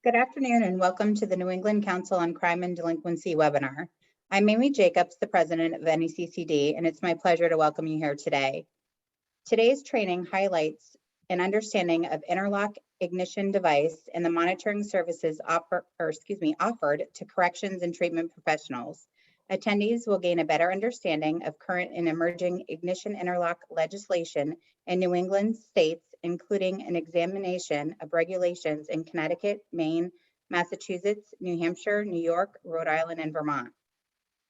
Good afternoon and welcome to the New England Council on Crime and Delinquency webinar. I'm Amy Jacobs, the president of NECCD, and it's my pleasure to welcome you here today. Today's training highlights an understanding of interlock ignition device and the monitoring services offered to corrections and treatment professionals. Attendees will gain a better understanding of current and emerging ignition interlock legislation in New England states, including an examination of regulations in Connecticut, Maine, Massachusetts, New Hampshire, New York, Rhode Island, and Vermont.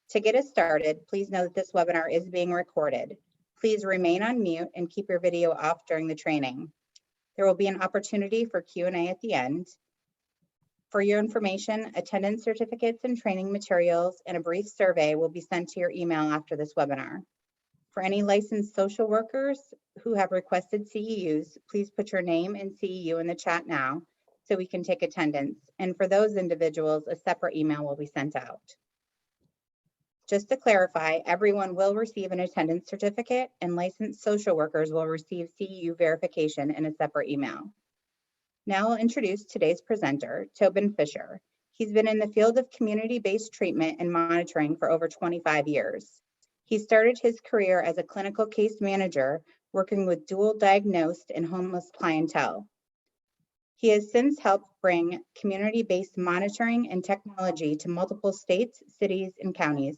To get us started, please know that this webinar is being recorded. Please remain on mute and keep your video off during the training. There will be an opportunity for Q&A at the end. For your information, attendance certificates and training materials and a brief survey will be sent to your email after this webinar. For any licensed social workers who have requested CEUs, please put your name and CEU in the chat now so we can take attendance. And for those individuals, a separate email will be sent out. Just to clarify, everyone will receive an attendance certificate and licensed social workers will receive CEU verification in a separate email. Now I'll introduce today's presenter, Tobin Fisher. He's been in the field of community-based treatment and monitoring for over 25 years. He started his career as a clinical case manager, working with dual diagnosed and homeless clientele. He has since helped bring community-based monitoring and technology to multiple states, cities, and counties.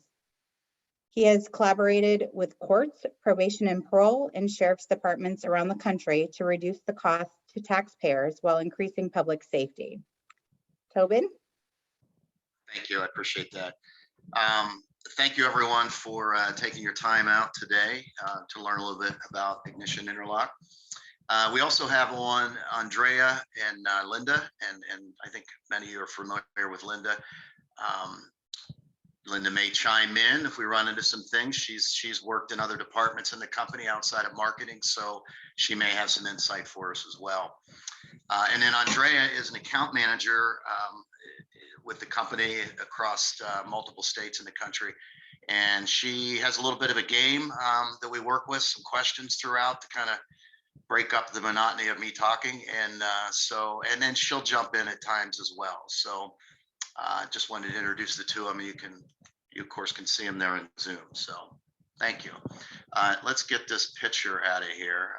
He has collaborated with courts, probation and parole, and sheriff's departments around the country to reduce the cost to taxpayers while increasing public safety. Tobin? Thank you, I appreciate that. Thank you everyone for taking your time out today to learn a little bit about Ignition Interlock. We also have on Andrea and Linda, and I think many of you are familiar with Linda. Linda may chime in if we run into some things. She's worked in other departments in the company outside of marketing, so she may have some insight for us as well. And then Andrea is an account manager with the company across multiple states in the country. And she has a little bit of a game that we work with, some questions throughout to kind of break up the monotony of me talking. And and then she'll jump in at times as well. So just wanted to introduce the two of them. You of course can see them there in Zoom. So thank you. Let's get this picture out of here.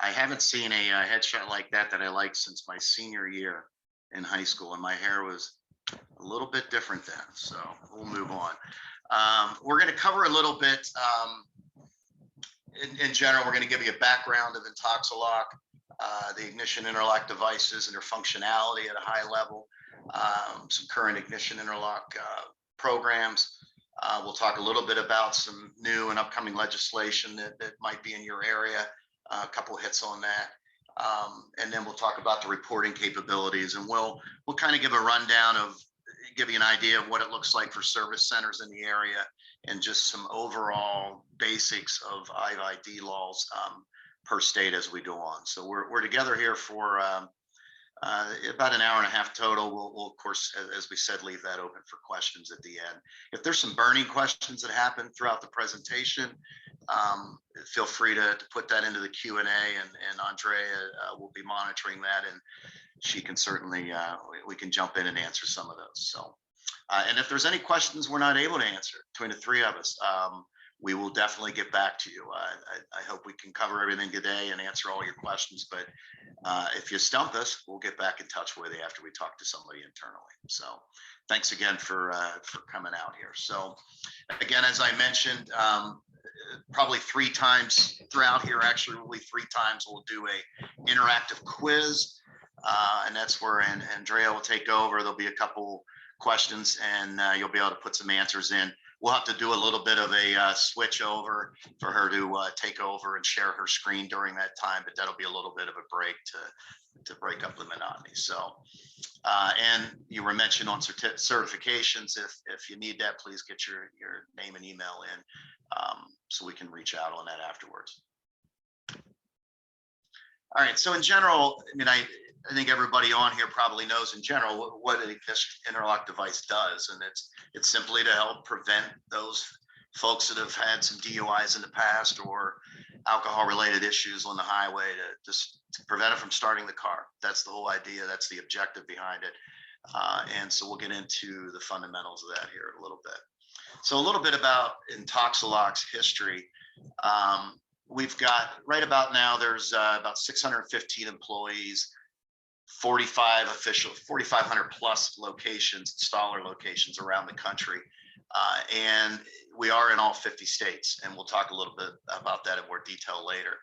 I haven't seen a headshot like that I liked since my senior year in high school, and my hair was a little bit different then. So we'll move on. We're going to cover a little bit. In general, we're going to give you a background of Intoxalock, the ignition interlock devices and their functionality at a high level. Some current ignition interlock programs. We'll talk a little bit about some new and upcoming legislation that might be in your area. A couple of hits on that. And then we'll talk about the reporting capabilities, and we'll kind of give a rundown of, give you an idea of what it looks like for service centers in the area and just some overall basics of ID laws per state as we go on. So we're together here for about an hour and a half total. We'll of course, as we said, leave that open for questions at the end. If there's some burning questions that happen throughout the presentation, feel free to put that into the Q&A, and Andrea will be monitoring that, and she can certainly, we can jump in and answer some of those. So, and if there's any questions we're not able to answer between the three of us, we will definitely get back to you. I hope we can cover everything today and answer all your questions, but if you stump us, we'll get back in touch with you after we talk to somebody internally. So thanks again for coming out here. So again, as I mentioned, probably 3 times throughout here, actually only 3 times, we'll do a interactive quiz, and that's where Andrea will take over. There'll be a couple questions, and you'll be able to put some answers in. We'll have to do a little bit of a switch over for her to take over and share her screen during that time, but that'll be a little bit of a break to break up the monotony. So, and you were mentioned on certifications. If you need that, please get your name and email in so we can reach out on that afterwards. All right, so in general, I mean, I think everybody on here probably knows in general what this interlock device does, and it's simply to help prevent those folks that have had some DUIs in the past or alcohol-related issues on the highway prevent it from starting the car. That's the whole idea. That's the objective behind it. And so we'll get into the fundamentals of that here in a little bit. So a little bit about Intoxalock's history. We've got right about now, there's about 615 employees, 4,500 plus locations, installer locations around the country. And we are in all 50 states, and we'll talk a little bit about that in more detail later.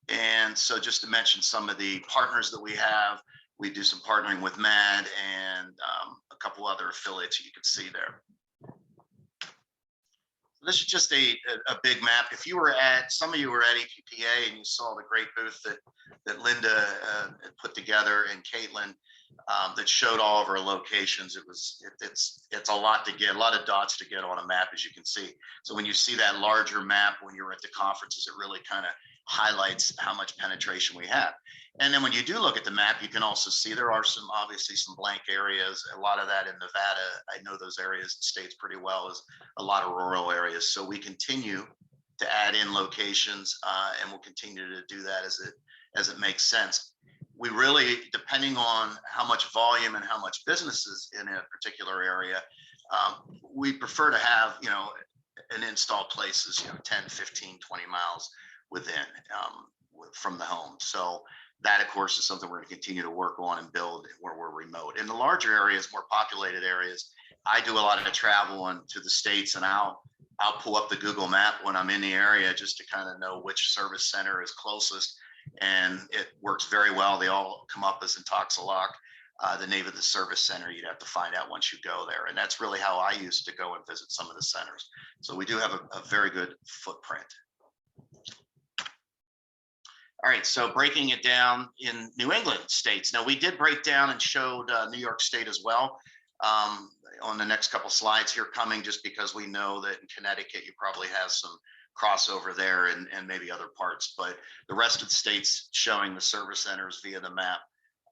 And so just to mention some of the partners that we have, we do some partnering with MAD and a couple other affiliates you can see there. This is just a big map. If you were at, some of you were at EPPA and you saw the great booth that Linda had put together, and Caitlin, that showed all of our locations. It's a lot to get, a lot of dots to get on a map, as you can see. So when you see that larger map when you're at the conferences, it really kind of highlights how much penetration we have. And then when you do look at the map, you can also see there are some, obviously some blank areas. A lot of that in Nevada, I know those areas and states pretty well, is a lot of rural areas. So we continue to add in locations, and we'll continue to do that as it makes sense. We really, depending on how much volume and how much business is in a particular area, we prefer to have, an installed places, 10, 15, 20 miles within, from the home. So that, of course, is something we're going to continue to work on and build where we're remote. In the larger areas, more populated areas, I do a lot of travel to the States, and I'll pull up the Google map when I'm in the area just to kind of know which service center is closest. And it works very well. They all come up as Intoxalock. The name of the service center, you'd have to find out once you go there. And that's really how I used to go and visit some of the centers. So we do have a very good footprint. All right, so breaking it down in New England states. Now, we did break down and showed New York State as well on the next couple slides here coming, just because we know that in Connecticut, you probably have some crossover there and maybe other parts, but the rest of the states showing the service centers via the map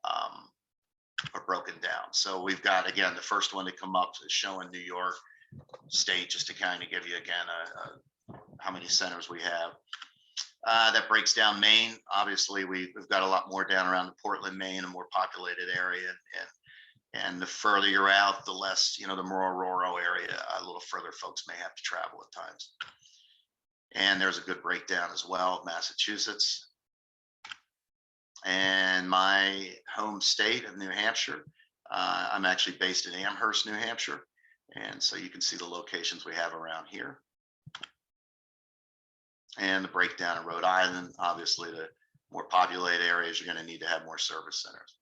are broken down. So we've got, again, the first one to come up is showing New York State, just to kind of give you again how many centers we have. That breaks down Maine. Obviously, we've got a lot more down around the Portland, Maine, a more populated area. And the further you're out, the less, the more rural area, a little further folks may have to travel at times. And there's a good breakdown as well of Massachusetts. And my home state of New Hampshire, I'm actually based in Amherst, New Hampshire. And so you can see the locations we have around here. And the breakdown of Rhode Island, obviously the more populated areas, you're going to need to have more service centers.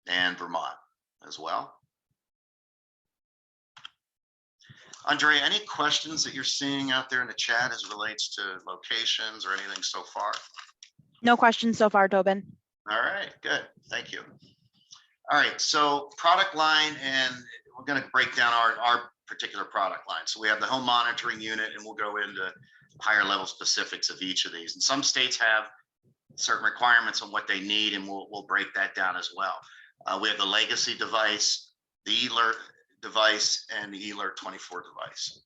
And Vermont as well. Andre, any questions that you're seeing out there in the chat as it relates to locations or anything so far? No questions so far, Tobin. All right, good. Thank you. All right, so product line, and we're going to break down our particular product line. So we have the home monitoring unit, and we'll go into higher level specifics of each of these. And some states have certain requirements on what they need, and we'll break that down as well. We have the legacy device, the eLert device, and the eLert 24 device.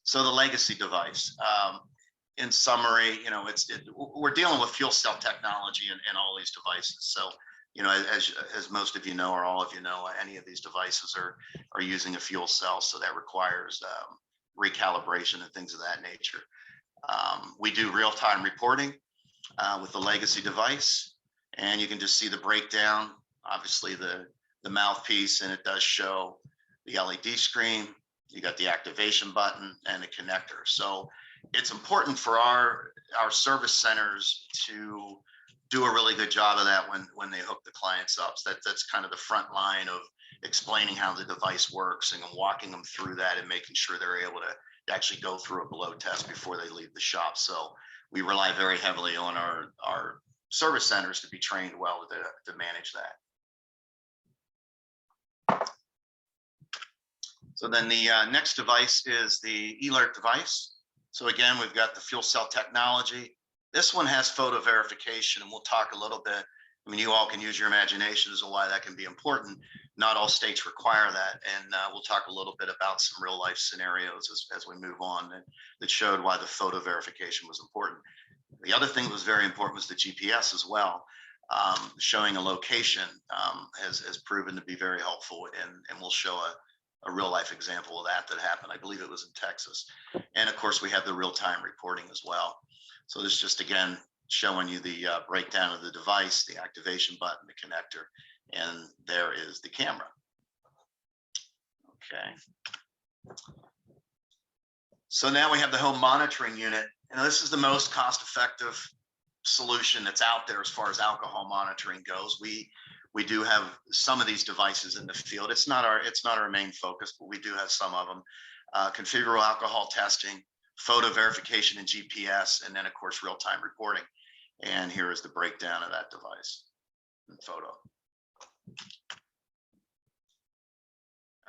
So the legacy device, in summary, we're dealing with fuel cell technology in all these devices. So, as most of you know, or all of you know, any of these devices are using a fuel cell, so that requires recalibration and things of that nature. We do real-time reporting with the legacy device, and you can just see the breakdown. Obviously, the mouthpiece, and it does show the LED screen. You got the activation button and the connector. So it's important for our service centers to do a really good job of that when they hook the clients up. So that's kind of the front line of explaining how the device works and walking them through that and making sure they're able to actually go through a blow test before they leave the shop. So we rely very heavily on our service centers to be trained well to manage that. So then the next device is the eLert device. So again, we've got the fuel cell technology. This one has photo verification, and we'll talk a little bit. I mean, you all can use your imagination as to why that can be important. not all states require that. And we'll talk a little bit about some real life scenarios as we move on that showed why the photo verification was important. The other thing that was very important was the GPS as well. Showing a location has proven to be very helpful, and we'll show a real life example of that happened. I believe it was in Texas. And of course, we have the real-time reporting as well. So this just, again, showing you the breakdown of the device, the activation button, the connector, and there is the camera. Okay. So now we have the home monitoring unit. And this is the most cost-effective solution that's out there as far as alcohol monitoring goes. We do have some of these devices in the field. It's not our main focus, but we do have some of them. Configurable alcohol testing, photo verification and GPS, and then of course real-time reporting. And here is the breakdown of that device and photo.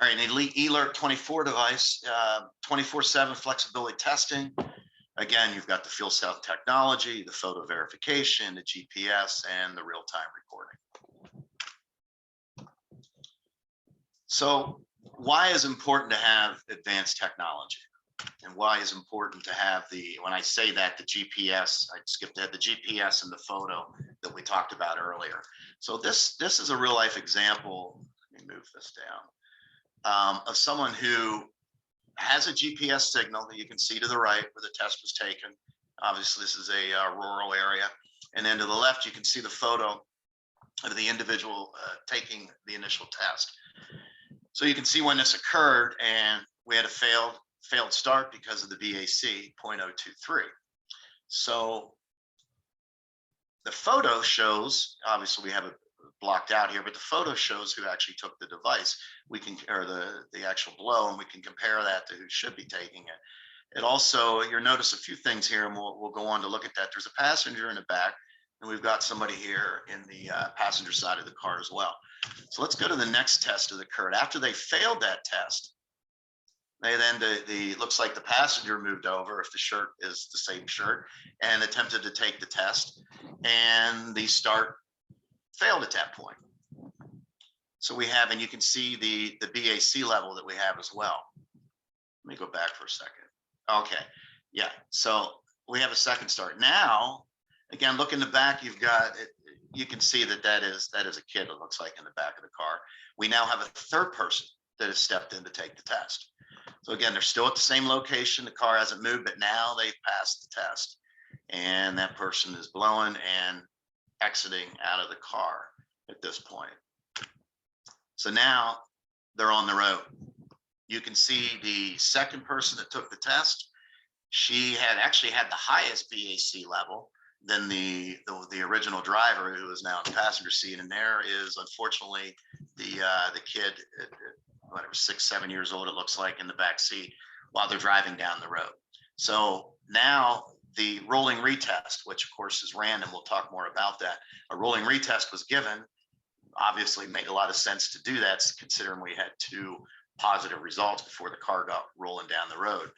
All right, an Elite eLert 24 device, 24/7 flexibility testing. Again, you've got the fuel cell technology, the photo verification, the GPS, and the real-time reporting. So why is it important to have advanced technology? And why is it important to have when I say that, the GPS, I skipped ahead, the GPS and the photo that we talked about earlier. So this is a real life example. Let me move this down, of someone who has a GPS signal that you can see to the right where the test was taken. Obviously, this is a rural area. And then to the left, you can see the photo of the individual taking the initial test. So you can see when this occurred, and we had a failed start because of the VAC 0.023. So the photo shows, obviously we have it blocked out here, but the photo shows who actually took the device. We can, or the actual blow, and we can compare that to who should be taking it. It also, you'll notice a few things here, and we'll go on to look at that. There's a passenger in the back, and we've got somebody here in the passenger side of the car as well. So let's go to the next test that occurred. After they failed that test, they then, looks like the passenger moved over, if the shirt is the same shirt, and attempted to take the test, and the start failed at that point. So we have, and you can see the BAC level that we have as well. Let me go back for a second. Okay, yeah, so we have a second start. Now, again, look in the back, you've got it, you can see that is a kid, it looks like, in the back of the car. We now have a third person that has stepped in to take the test. So again, they're still at the same location, the car hasn't moved, but now they've passed the test. And that person is blowing and exiting out of the car at this point. So now they're on the road. You can see the second person that took the test. She had actually had the highest BAC level than the original driver, who is now in the passenger seat. And there is, unfortunately, the kid, whatever, 6, 7 years old, it looks like, in the back seat while they're driving down the road. So now the rolling retest, which of course is random, we'll talk more about that. A rolling retest was given. Obviously made a lot of sense to do that, considering we had 2 positive results before the car got rolling down the road.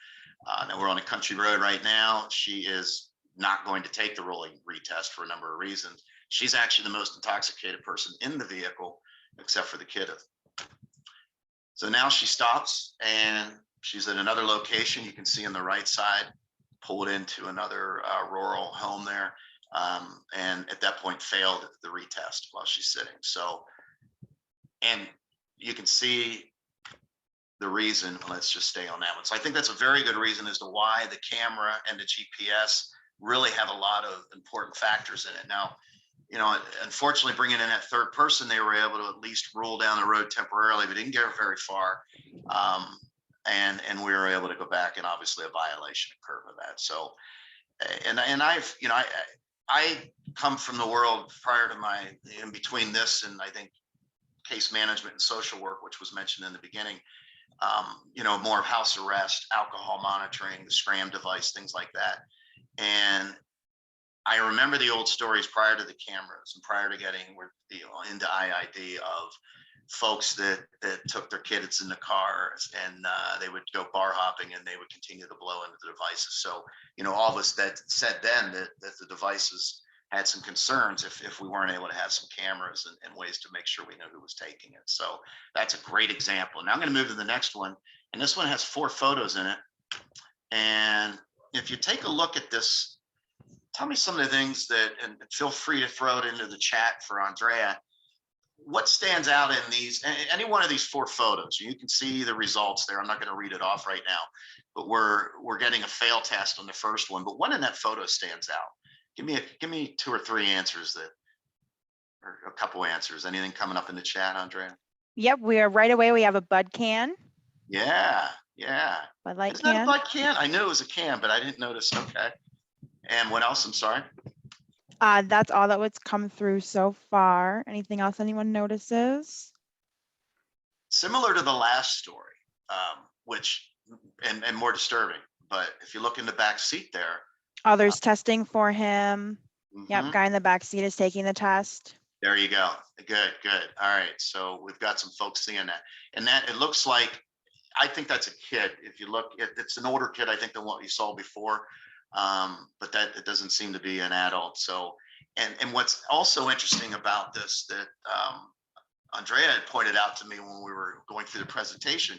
Now we're on a country road right now. She is not going to take the rolling retest for a number of reasons. She's actually the most intoxicated person in the vehicle, except for the kid. So now she stops, and she's at another location. You can see on the right side, pulled into another rural home there. And at that point failed the retest while she's sitting. So, and you can see the reason. Let's just stay on that one. So I think that's a very good reason as to why the camera and the GPS really have a lot of important factors in it. Now, you know, unfortunately, bringing in that third person, they were able to at least roll down the road temporarily, but didn't get very far. And we were able to go back, and obviously a violation occurred with that. So, and I've, you know, I come from the world prior to in between this and I think case management and social work, which was mentioned in the beginning, you know, more of house arrest, alcohol monitoring, the SCRAM device, things like that. And I remember the old stories prior to the cameras and prior to getting into IID of folks that took their kids in the cars, and they would go bar hopping, and they would continue to blow into the devices. So, you know, all of us that said then that the devices had some concerns if we weren't able to have some cameras and ways to make sure we know who was taking it. So that's a great example. Now I'm going to move to the next one. And this one has 4 photos in it. And if you take a look at this, tell me some of the things that, and feel free to throw it into the chat for Andrea. What stands out in these, any one of these 4 photos? You can see the results there. I'm not going to read it off right now, but we're getting a fail test on the first one. But one in that photo stands out. Give me 2 or 3 answers or a couple answers. Anything coming up in the chat, Andrea? Yep, we are right away. We have a Bud can, Yeah. Bud Light Isn't that a can. Bud can? I knew it was a can, but I didn't notice. Okay. And what else? I'm sorry. That's all that was come through so far. Anything else anyone notices? Similar to the last story, which and more disturbing. But if you look in the back seat there, Others testing for him. mhm, Yep, guy in the back seat is taking the test. there you go. Good. All right. So we've got some folks seeing that, and that it looks like, I think that's a kid. If you look, it's an older kid, I think, than what you saw before. But that it doesn't seem to be an adult. So, and what's also interesting about this that Andrea had pointed out to me when we were going through the presentation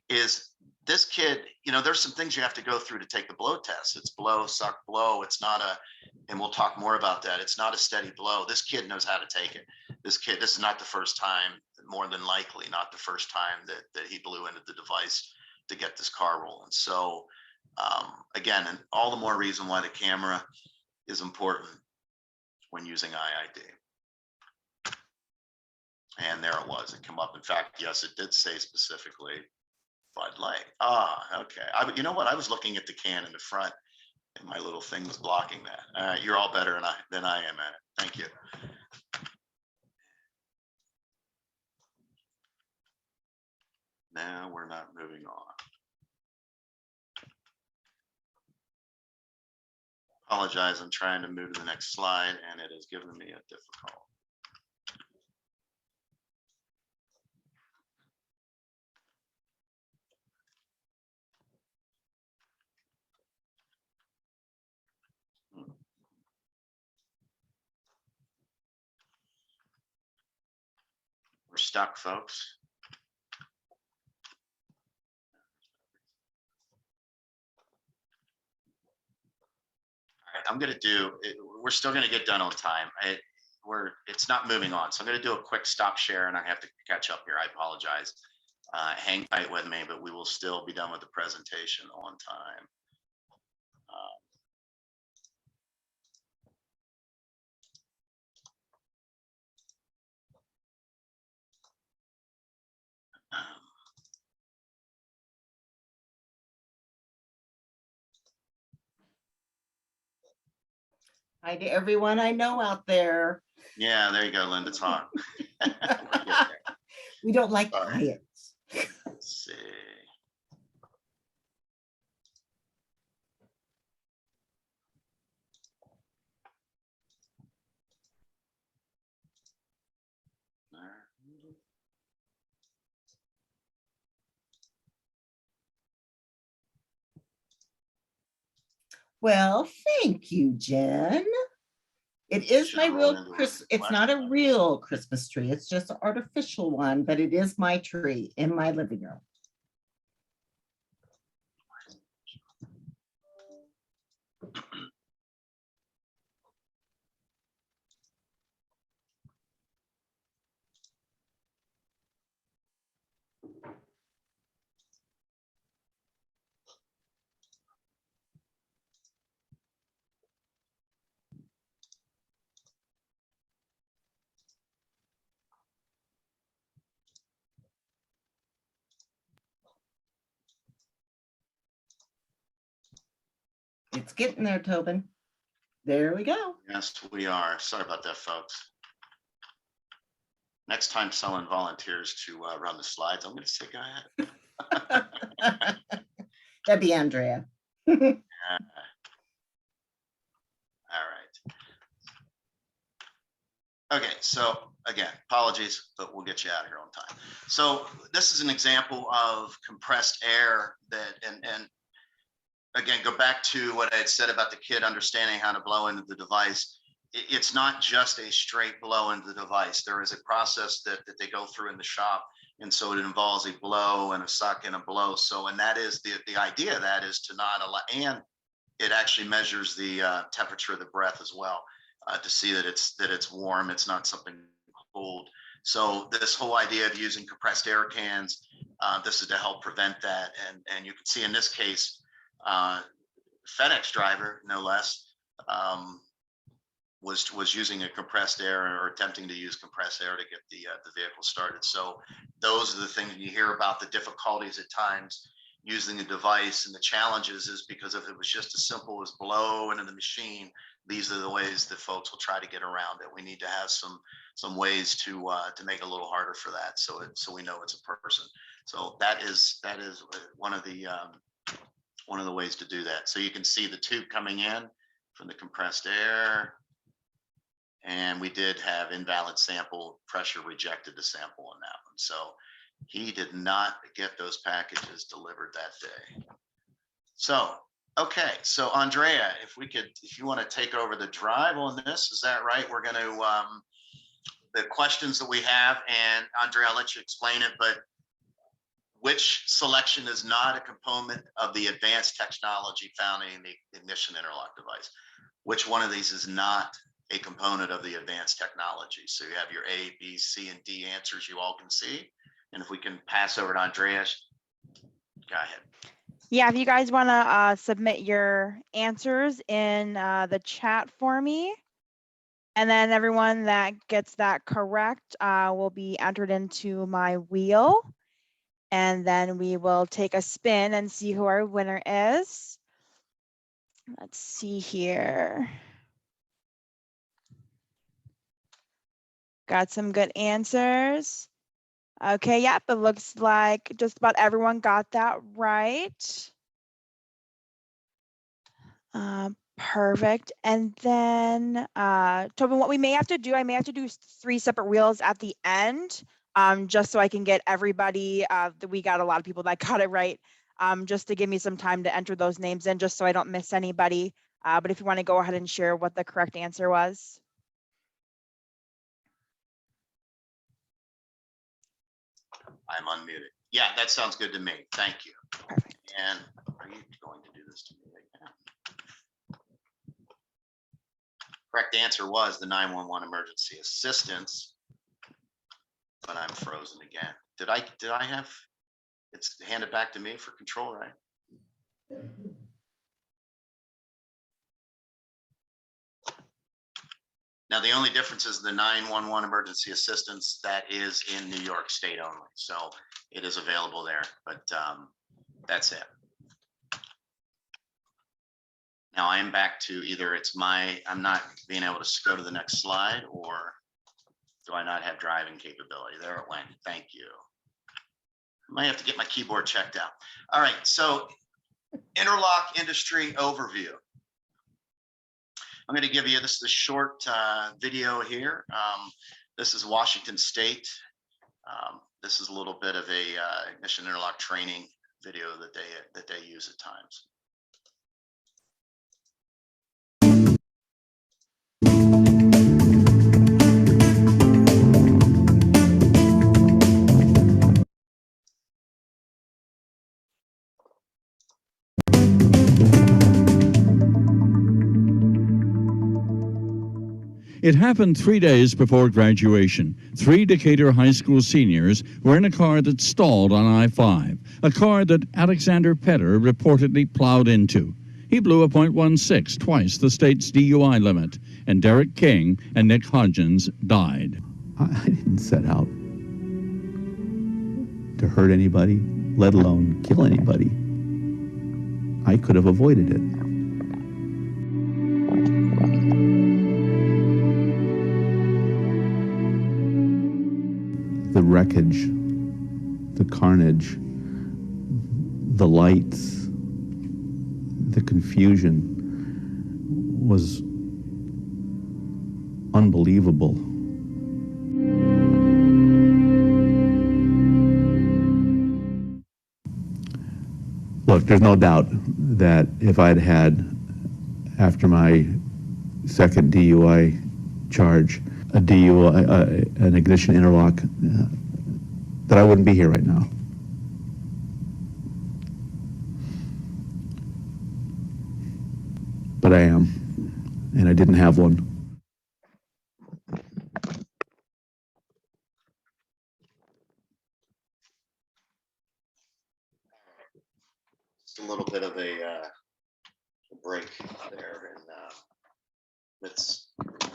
is this kid, there's some things you have to go through to take the blow test. It's blow, suck, blow. It's not and we'll talk more about that. It's not a steady blow. This kid knows how to take it. This is not the first time, more than likely not the first time that he blew into the device to get this car rolling. So again, and all the more reason why the camera is important when using IID. And there it was. It came up. In fact, yes, it did say specifically Bud Light. Okay. You know what? I was looking at the can in the front, and my little thing was blocking that. All right, you're all better than I am at it. Thank you. Now we're not moving on. Apologize. I'm trying to move to the next slide, and it is giving me a difficult. We're stuck, folks. All right, I'm going to do it. We're still going to get done on time. It's not moving on. So I'm going to do a quick stop share, and I have to catch up here. I apologize. Hang tight with me, but we will still be done with the presentation on time. Hi to everyone I know out there. Yeah, there you go, Linda. Talk. We don't like All right. quiet. Let's see. Well, thank you, Jen. It is my real Christmas. It's not a real Christmas tree. It's just an artificial one, but it is my tree in my living room. It's getting there, Tobin. There we go. Yes, we are. Sorry about that, folks. Next time someone volunteers to run the slides, I'm going to say, go ahead. That'd be Andrea. All right. Okay, so again, apologies, but we'll get you out of here on time. So this is an example of compressed air that, and again, go back to what I had said about the kid understanding how to blow into the device. it's not just a straight blow into the device. There is a process that they go through in the shop. And so it involves a blow and a suck and a blow. So, and that is the idea of that is to not allow, and it actually measures the temperature of the breath as well, to see that it's warm. It's not something cold. So this whole idea of using compressed air cans, this is to help prevent that. And you can see in this case, FedEx driver, no less, was using a compressed air or attempting to use compressed air to get the vehicle started. So those are the things you hear about, the difficulties at times using the device, and the challenges is because if it was just as simple as blow into the machine, these are the ways that folks will try to get around it. We need to have some ways to make it a little harder for that, so we know it's a person. So that is one of the ways to do that. So you can see the tube coming in from the compressed air. And we did have invalid sample, pressure rejected the sample on that one. So he did not get those packages delivered that day. So, okay. So Andrea, if you want to take over the drive on this, is that right? We're going to, the questions that we have, and Andrea, I'll let you explain it, but which selection is not a component of the advanced technology found in the ignition interlock device? Which one of these is not a component of the advanced technology? So you have your A, B, C, and D answers you all can see. And if we can pass over to Andreas, go ahead. Yeah, if you guys want to submit your answers in the chat for me, and then everyone that gets that correct will be entered into my wheel. And then we will take a spin and see who our winner is. Let's see here. Got some good answers. Okay, yep, it looks like just about everyone got that right. Perfect. And then, Tobin, what we may have to do, I may have to do 3 separate wheels at the end, just so I can get everybody, we got a lot of people that got it right, just to give me some time to enter those names in, just so I don't miss anybody. But if you want to go ahead and share what the correct answer was. I'm unmuted. Yeah, that sounds good to me. Thank you. Perfect. And are you going to do this to me right now? Correct answer was the 911 emergency assistance, but I'm frozen again. Did I have, it's handed back to me for control, right? Now, the only difference is the 911 emergency assistance that is in New York State only. So it is available there, but that's it. Now I am back to either I'm not being able to go to the next slide, or do I not have driving capability? There it went. Thank you. I might have to get my keyboard checked out. All right, so interlock industry overview. I'm going to give you this short video here. This is Washington State. This is a little bit of a ignition interlock training video that they use at times. It happened 3 days before graduation. 3 Decatur High School seniors were in a car that stalled on I-5, a car that Alexander Petter reportedly plowed into. He blew a .16, twice the state's DUI limit, and Derek King and Nick Hodgins died. I didn't set out to hurt anybody, let alone kill anybody. I could have avoided it. The wreckage, the carnage, the lights, the confusion was unbelievable. Look, there's no doubt that if I'd had, after my second DUI charge, a DUI, an ignition interlock, that I wouldn't be here right now. But I am, and I didn't have one. Just a little bit of a break there, and I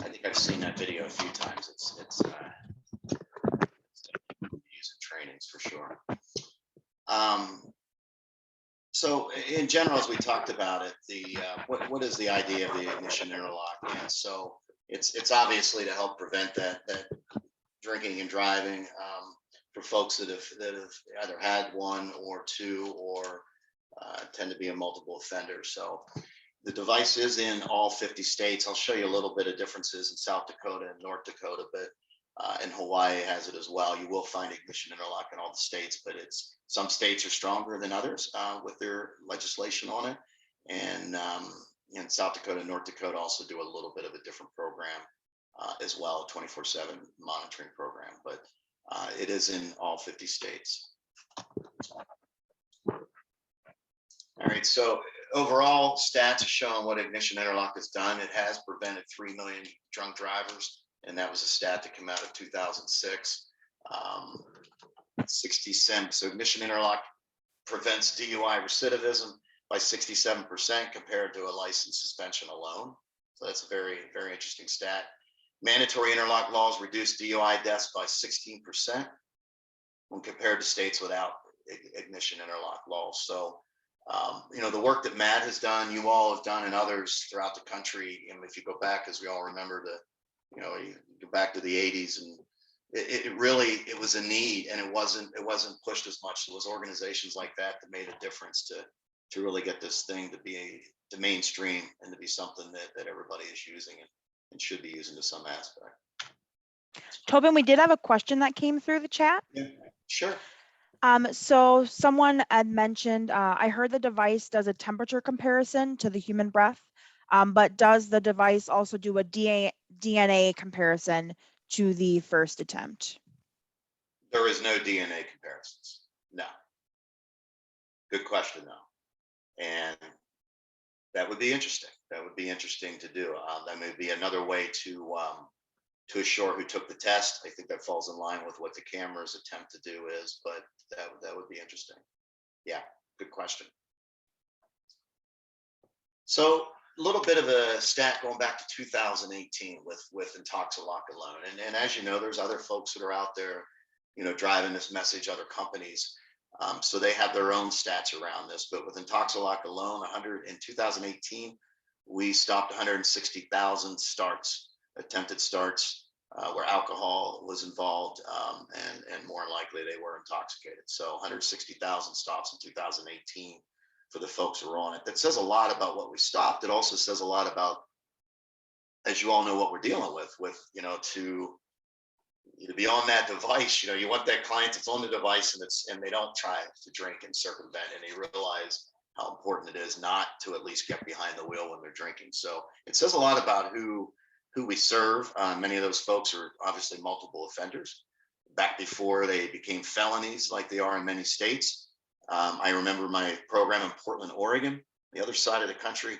think I've seen that video a few times. It's used in trainings for sure. So in general, as we talked about it, what is the idea of the ignition interlock? And so it's obviously to help prevent that drinking and driving for folks that have either had one or two or tend to be a multiple offender. So the device is in all 50 states. I'll show you a little bit of differences in South Dakota and North Dakota, but and Hawaii has it as well. You will find ignition interlock in all the states, but some states are stronger than others with their legislation on it. And in South Dakota and North Dakota also do a little bit of a different program as well, 24/7 monitoring program, but it is in all 50 states. All right, so overall stats are showing what ignition interlock has done. It has prevented 3 million drunk drivers, and that was a stat that came out of 2006. 60%. So ignition interlock prevents DUI recidivism by 67% compared to a license suspension alone. So that's a very, very interesting stat. Mandatory interlock laws reduce DUI deaths by 16% when compared to states without ignition interlock laws. So the work that Matt has done, you all have done, and others throughout the country. And if you go back, as we all remember, you go back to the 80s, and it was a need, and it wasn't pushed as much. There was organizations like that made a difference to really get this thing to mainstream and to be something that everybody is using and should be using to some aspect. Tobin, we did have a question that came through the chat. Yeah, sure. So someone had mentioned, I heard the device does a temperature comparison to the human breath, but does the device also do a DNA comparison to the first attempt? There is no DNA comparisons. No. Good question, though. And that would be interesting. That would be interesting to do. That may be another way to assure who took the test. I think that falls in line with what the camera's attempt to do is, but that would be interesting. Yeah, good question. So a little bit of a stat going back to 2018 with Intoxalock alone. And as you know, there's other folks that are out there, driving this message, other companies. So they have their own stats around this, but with Intoxalock alone, in 2018, we stopped 160,000 attempted starts where alcohol was involved, and more than likely they were intoxicated. So 160,000 stops in 2018 for the folks who were on it. That says a lot about what we stopped. It also says a lot about, as you all know, what we're dealing with to be on that device. You want that client that's on the device and they don't try to drink and circumvent, and they realize how important it is not to at least get behind the wheel when they're drinking. So it says a lot about who we serve. Many of those folks are obviously multiple offenders back before they became felonies like they are in many states. I remember my program in Portland, Oregon, the other side of the country,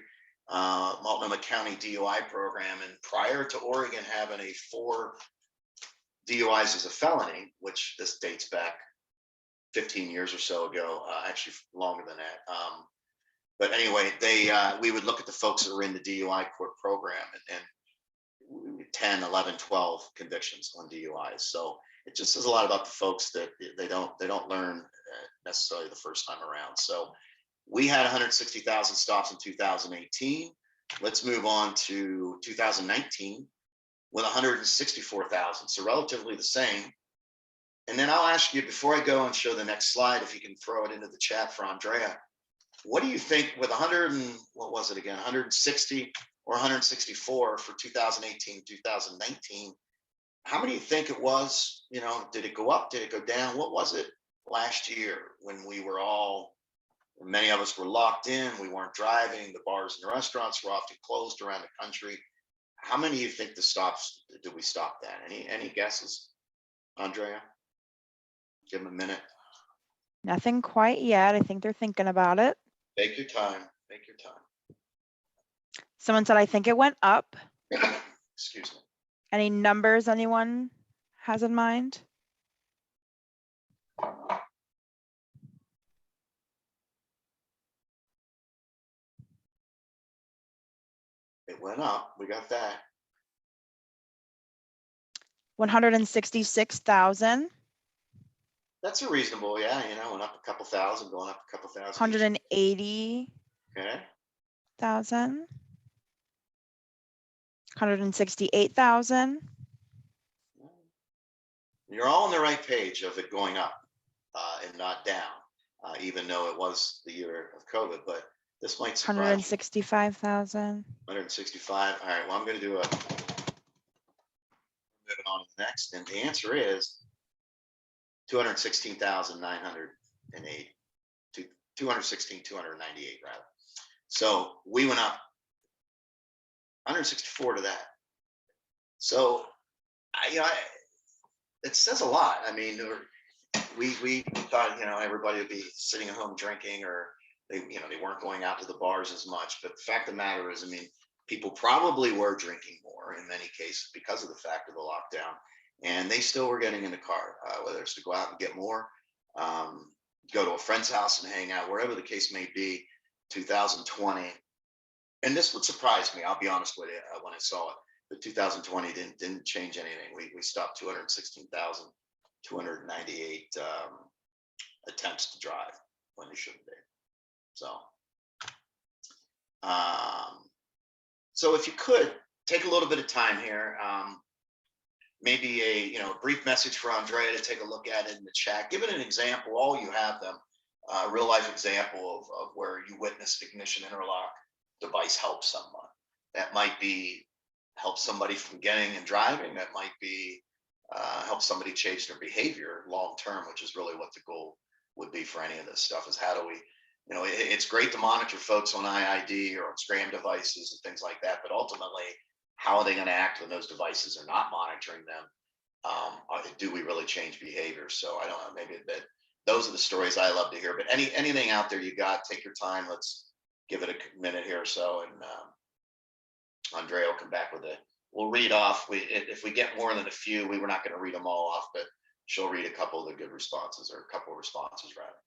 Multnomah County DUI program. And prior to Oregon having 4 DUIs as a felony, which this dates back 15 years or so ago, actually longer than that. But anyway, we would look at the folks that were in the DUI court program and 10, 11, 12 convictions on DUIs. So it just says a lot about the folks that they don't learn necessarily the first time around. So we had 160,000 stops in 2018. Let's move on to 2019 with 164,000. So relatively the same. And then I'll ask you, before I go and show the next slide, if you can throw it into the chat for Andrea, what do you think with 160 or 164 for 2018, 2019? How many do you think it was? Did it go up? Did it go down? What was it last year when many of us were locked in, we weren't driving, the bars and the restaurants were often closed around the country. how many you think the stops, did we stop that? Any guesses? Andrea? Give them a minute. Nothing quite yet. I think they're thinking about it. Take your time. Take your time. Someone said, I think it went up. Excuse me. Any numbers anyone has in mind? It went up. We got that. 166,000. That's a reasonable, yeah, went up a couple thousand, going up a couple thousand. 180,000. Okay. 168,000. You're all on the right page of it going up and not down, even though it was the year of COVID, but this might surprise you. 165,000. 165. All right, well, I'm going to do moving on to the next, and the answer is 216,908, 298 rather. So we went up 164 to that. So, it says a lot. I mean, we thought, everybody would be sitting at home drinking, or they weren't going out to the bars as much. But the fact of the matter is, I mean, people probably were drinking more in many cases because of the fact of the lockdown, and they still were getting in the car, whether it's to go out and get more, go to a friend's house and hang out, wherever the case may be. 2020, and this would surprise me, I'll be honest with you, when I saw it, but 2020 didn't change anything. We stopped 216,298 attempts to drive when they shouldn't be. So, so if you could take a little bit of time here, maybe a brief message for Andrea to take a look at it in the chat. Give it an example. All you have them, a real life example of where you witnessed ignition interlock device help someone. That might be help somebody from getting and driving. That might be help somebody change their behavior long term, which is really what the goal would be for any of this stuff. Is how do we, it's great to monitor folks on IID or on scram devices and things like that, but ultimately, how are they going to act when those devices are not monitoring them? Do we really change behavior? So I don't know, maybe that those are the stories I love to hear, but anything out there you got, take your time. Let's give it a minute here or so. And Andrea will come back with it. We'll read off. If we get more than a few, we were not going to read them all off, but she'll read a couple of the good responses, or a couple of responses rather.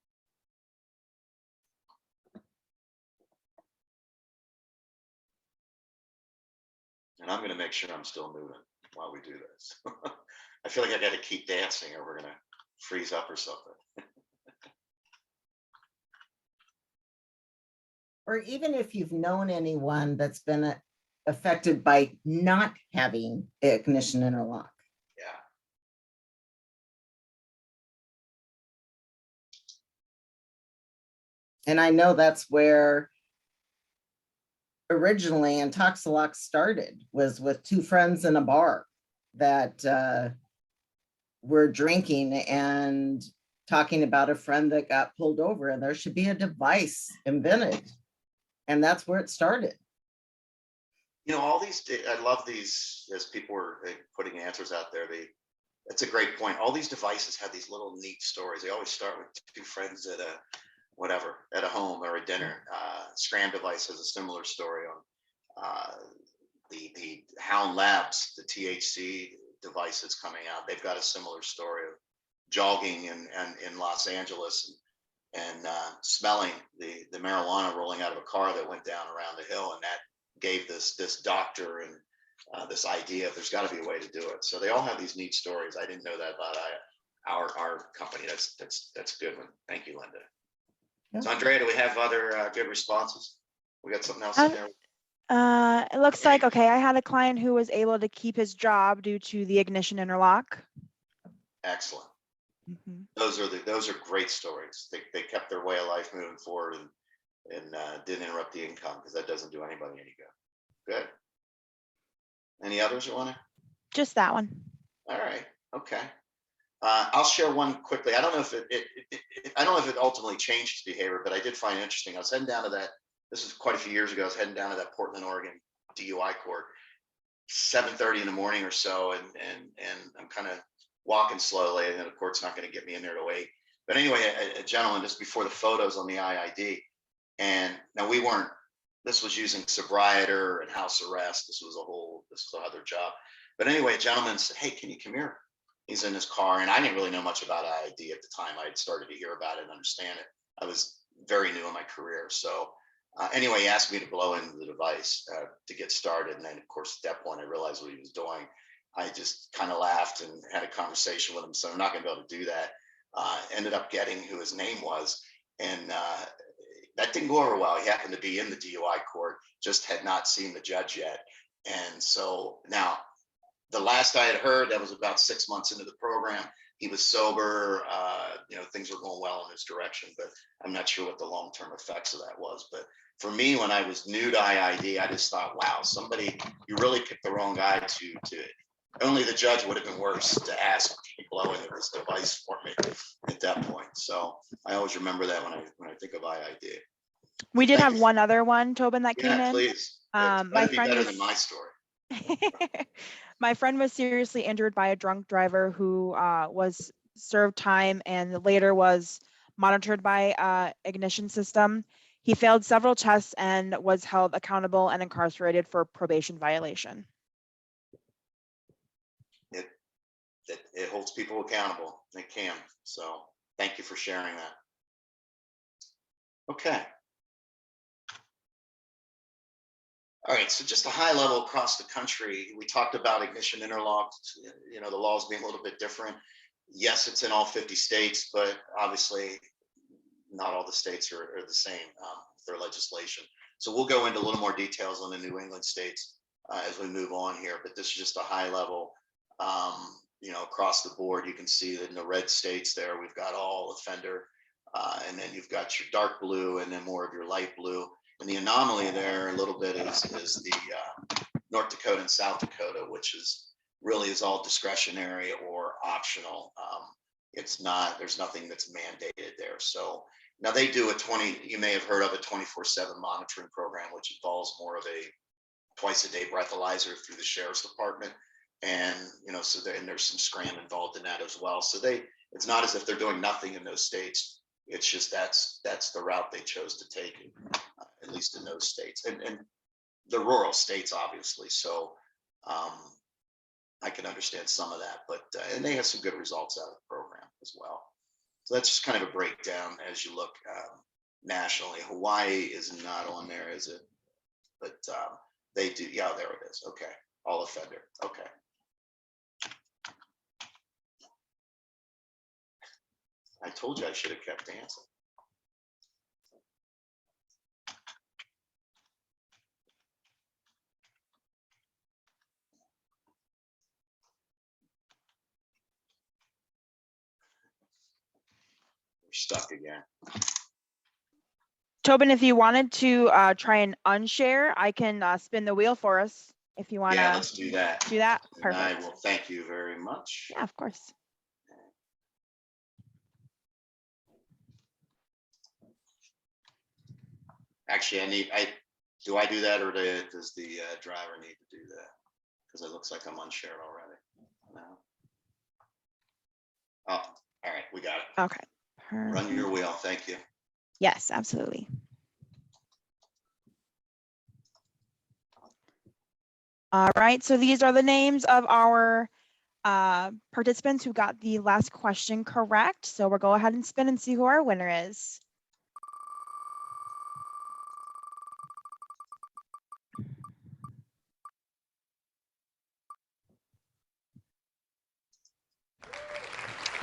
And I'm going to make sure I'm still moving while we do this. I feel like I got to keep dancing or we're going to freeze up or something. Or even if you've known anyone that's been affected by not having ignition interlock. Yeah. And I know that's where originally Intoxalock started, was with two friends in a bar that were drinking and talking about a friend that got pulled over, and there should be a device invented. And that's where it started. All these, I love these, as people were putting answers out there, that's a great point. All these devices have these little neat stories. They always start with two friends at a home or a dinner. Scram device has a similar story on the Hound Labs, the THC device that's coming out. They've got a similar story of jogging in Los Angeles and smelling the marijuana rolling out of a car that went down around the hill, and that gave this doctor and this idea of there's got to be a way to do it. So they all have these neat stories. I didn't know that about our company. That's a good one. Thank you, Linda. Yeah. So Andrea, do we have other good responses? We got something else in there? It looks like, okay, I had a client who was able to keep his job due to the ignition interlock. Excellent. Mm-hmm. Those are great stories. They kept their way of life moving forward and didn't interrupt the income, because that doesn't do anybody any good. Good. Any others you want to? Just that one. All right. Okay. I'll share one quickly. I don't know if I don't know if it ultimately changed behavior, but I did find it interesting. I was heading down to that. This is quite a few years ago. I was heading down to that Portland, Oregon DUI court, 7:30 in the morning or so, and I'm kind of walking slowly, and the court's not going to get me in there to 8. But anyway, a gentleman just before the photos on the IID, and now this was using sobriety and house arrest. This was another job. But anyway, a gentleman said, "Hey, can you come here?" He's in his car, and I didn't really know much about IID at the time. I had started to hear about it and understand it. I was very new in my career, so. Anyway, he asked me to blow into the device to get started. And then, of course, at that point, I realized what he was doing. I just kind of laughed and had a conversation with him. So I'm not going to be able to do that. Ended up getting who his name was. And that didn't go over well. He happened to be in the DUI court, just had not seen the judge yet. And so now, the last I had heard, that was about 6 months into the program. He was sober, things were going well in his direction, but I'm not sure what the long-term effects of that was. But for me, when I was new to IID, I just thought, wow, you really picked the wrong guy to only the judge would have been worse to ask to blow into this device for me at that point. So I always remember that when I think of IID. We did Thank have you. one other one, Tobin, that came Yeah, in. please. My That'd be friend better was than my story. my friend was seriously injured by a drunk driver who was served time and later was monitored by ignition system. He failed several tests and was held accountable and incarcerated for probation violation. It holds people accountable. It can. So thank you for sharing that. Okay. All right, so just a high level across the country, we talked about ignition interlock, the laws being a little bit different. Yes, it's in all 50 states, but obviously not all the states are the same with their legislation. So we'll go into a little more details on the New England states as we move on here, but this is just a high level, across the board. You can see that in the red states there, we've got all offender, and then you've got your dark blue and then more of your light blue. And the anomaly there a little bit is the North Dakota and South Dakota, which is all discretionary or optional. There's nothing that's mandated there. So now they do you may have heard of a 24/7 monitoring program, which involves more of a twice-a-day breathalyzer through the sheriff's department. And, so there's some scram involved in that as well. So it's not as if they're doing nothing in those states. It's just that's the route they chose to take, at least in those states and the rural states, obviously. So I can understand some of that, but and they have some good results out of the program as well. So that's just kind of a breakdown as you look nationally. Hawaii is not on there, is it? But they do. Yeah, there it is. Okay, all offender. Okay. I told you I should have kept dancing. We're stuck again. Tobin, if you wanted to try and unshare, I can spin the wheel for us if you want to. Yeah, let's do that. Do that. And Perfect. I will thank you very much. Yeah, of course. Actually, do I do that, or does the driver need to do that? Because it looks like I'm unshared already. No. Oh, all right, we got it. Okay. Run your wheel. Thank you. Yes, absolutely. All right, so these are the names of our participants who got the last question correct. So we'll go ahead and spin and see who our winner is.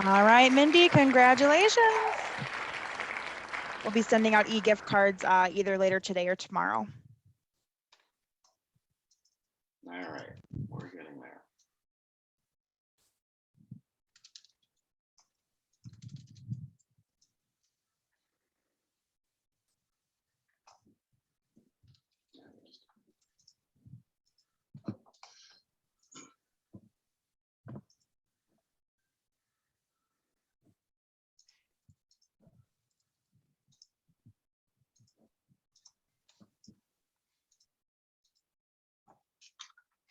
All right, Mindy, congratulations. We'll be sending out e-gift cards either later today or tomorrow. All right, we're getting there.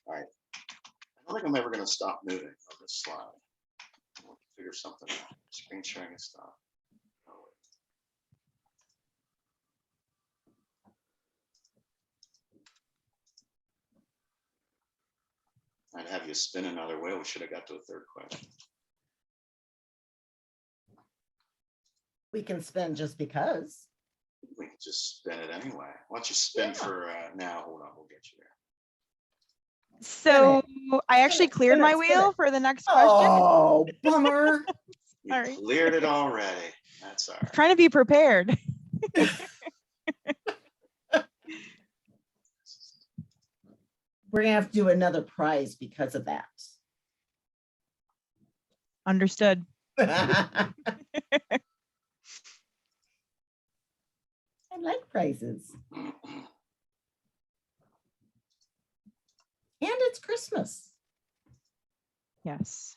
All right, like I'm ever going to stop moving on this slide. I'll figure something out. Screen sharing is stopped. Oh, wait. I'd have you spin another wheel. We should have got to a third question. We can spin just because. We can just spin it anyway. Why don't you spin Yeah. for now? Hold on, we'll get you there. So I actually it, cleared spin my it, spin wheel it. for the next question. Oh, bummer. You Sorry. cleared it already. That's all right. Trying to be prepared. We're gonna have to do another prize because of that. Understood. I like prizes. And it's Christmas. Yes.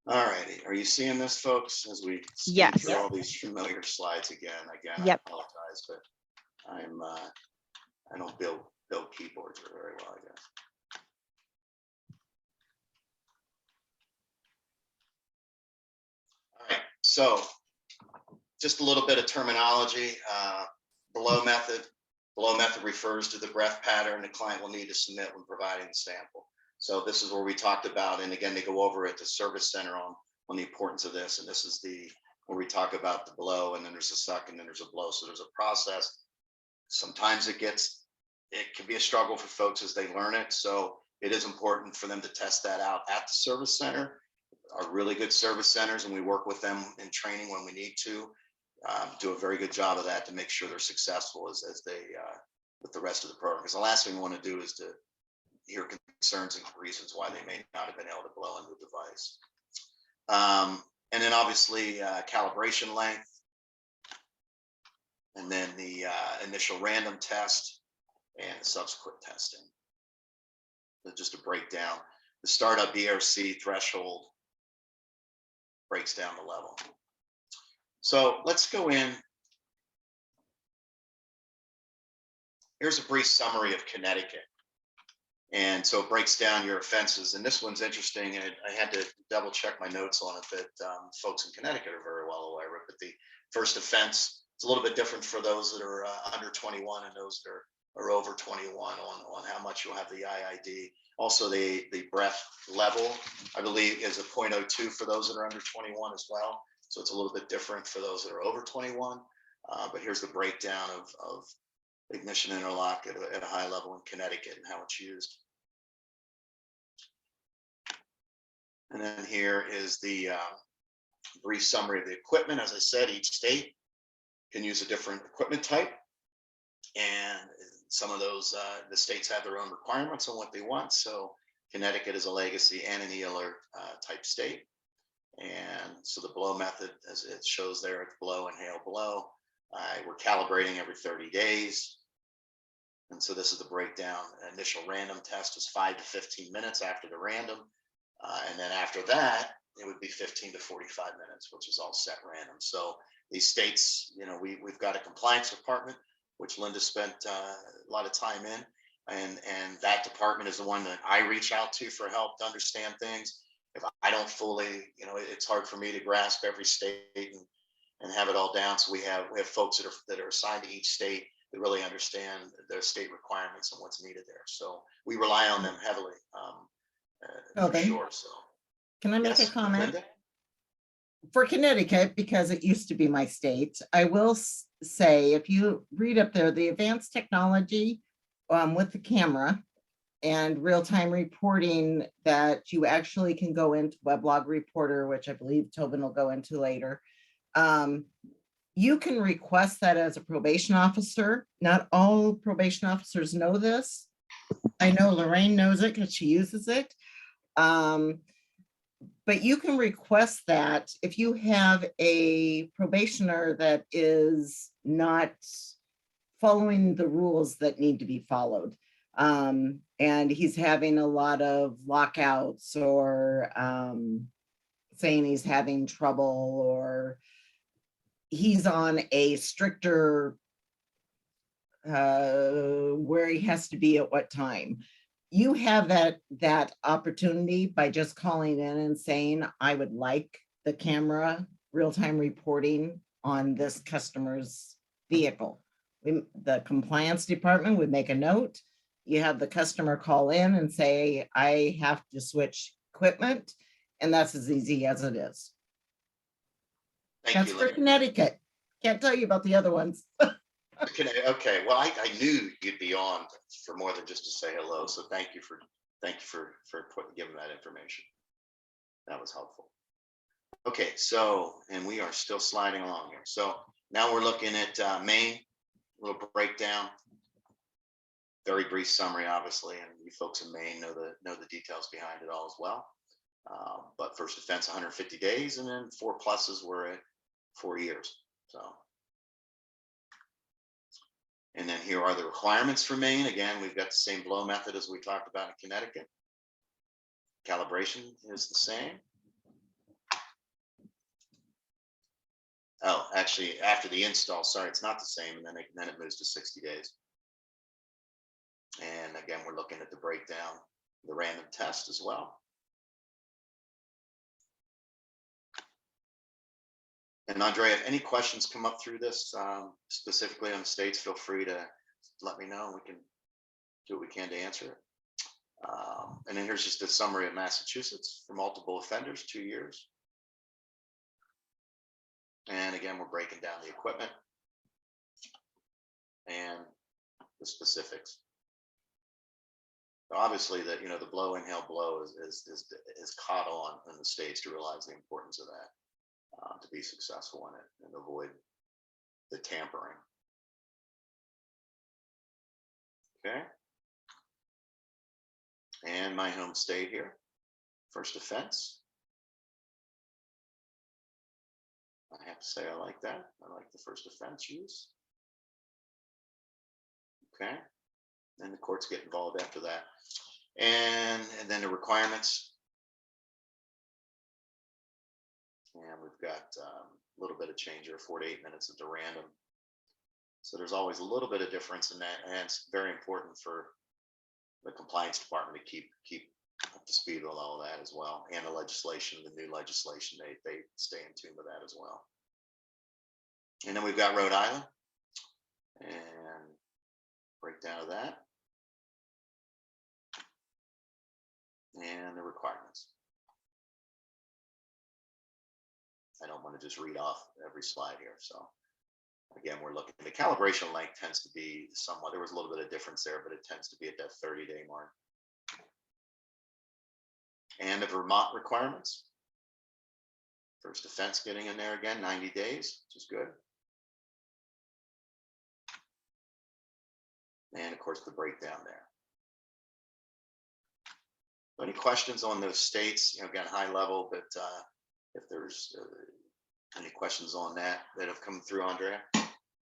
All righty. Are you seeing this, folks? As we scan Yes. through all these familiar slides again. Yep. I apologize, but I don't build keyboards very well, I guess. All right. So just a little bit of terminology. Below method refers to the breath pattern the client will need to submit when providing the sample. So this is where we talked about, and again, they go over at the service center on the importance of this. And this is where we talk about the blow, and then there's a suck, and then there's a blow. So there's a process. Sometimes it can be a struggle for folks as they learn it. So it is important for them to test that out at the service center. Are really good service centers, and we work with them in training when we need to. Do a very good job of that to make sure they're successful as they with the rest of the program. Because the last thing we want to do is to hear concerns and reasons why they may not have been able to blow in the device. And then obviously calibration length, and then the initial random test and subsequent testing. So just a breakdown. The startup ERC threshold breaks down the level. So let's go in. Here's a brief summary of Connecticut. And so it breaks down your offenses. And this one's interesting. And I had to double check my notes on it, that folks in Connecticut are very well aware of it. But the first offense, it's a little bit different for those that are under 21 and those that are over 21 on how much you'll have the IID. Also, the breath level, I believe, is a 0.02 for those that are under 21 as well. So it's a little bit different for those that are over 21. But here's the breakdown of ignition interlock at a high level in Connecticut and how it's used. And then here is the brief summary of the equipment. As I said, each state can use a different equipment type. And some of those, the states have their own requirements on what they want. So Connecticut is a legacy and an ELR type state. And so the blow method, as it shows there, it's blow, inhale, blow. We're calibrating every 30 days. And so this is the breakdown. Initial random test is 5 to 15 minutes after the random. And then after that, it would be 15 to 45 minutes, which is all set random. So these states, we've got a compliance department, which Linda spent a lot of time in. And that department is the one that I reach out to for help to understand things. If I don't fully, it's hard for me to grasp every state and have it all down. So we have folks that are assigned to each state that really understand their state requirements and what's needed there. So we rely on them heavily. For sure. So Can I make yes, a comment? Linda? For Connecticut, because it used to be my state, I will say, if you read up there, the advanced technology with the camera and real-time reporting, that you actually can go into Weblog Reporter, which I believe Tobin will go into later. You can request that as a probation officer. Not all probation officers know this. I know Lorraine knows it because she uses it. But you can request that if you have a probationer that is not following the rules that need to be followed. And he's having a lot of lockouts or saying he's having trouble or he's on a stricter where he has to be at what time. You have that opportunity by just calling in and saying, I would like the camera real-time reporting on this customer's vehicle. The compliance department would make a note. You have the customer call in and say, I have to switch equipment, and that's as easy as it is. Thank That's you, for Lynn. Connecticut. Can't tell you about the other ones. Okay, well, I knew you'd be on for more than just to say hello, so thank you for giving that information. That was helpful. Okay, so, and we are still sliding along here. So now we're looking at Maine, a little breakdown. Very brief summary, obviously, and you folks in Maine know the details behind it all as well. But first offense, 150 days, and then 4 pluses were at 4 years. So, and then here are the requirements for Maine. Again, we've got the same blow method as we talked about in Connecticut. Calibration is the same. Oh, actually, after the install, sorry, it's not the same, and then it moves to 60 days. And again, we're looking at the breakdown, the random test as well. And Andrea, if any questions come up through this, specifically on the states, feel free to let me know. We can do what we can to answer it. And then here's just a summary of Massachusetts for multiple offenders, 2 years. And again, we're breaking down the equipment and the specifics. Obviously, that the blow, inhale, blow is caught on in the states to realize the importance of that. To be successful in it and avoid the tampering. Okay. And my home state here, first offense. I have to say I like that. I like the first offense use. Okay. Then the courts get involved after that. And then the requirements. And we've got a little bit of change here, 4 to 8 minutes at the random. So there's always a little bit of difference in that, and it's very important for the compliance department to keep up to speed with all of that as well, and the legislation, the new legislation, they stay in tune with that as well. And then we've got Rhode Island, and breakdown of that, and the requirements. I don't want to just read off every slide here. So again, we're looking, the calibration length tends to be somewhat, there was a little bit of difference there, but it tends to be at that 30-day mark. And the Vermont requirements. First offense getting in there again, 90 days, which is good. And of course, the breakdown there. Any questions on those states? Again, high level, but if there's any questions on that have come through, Andrea?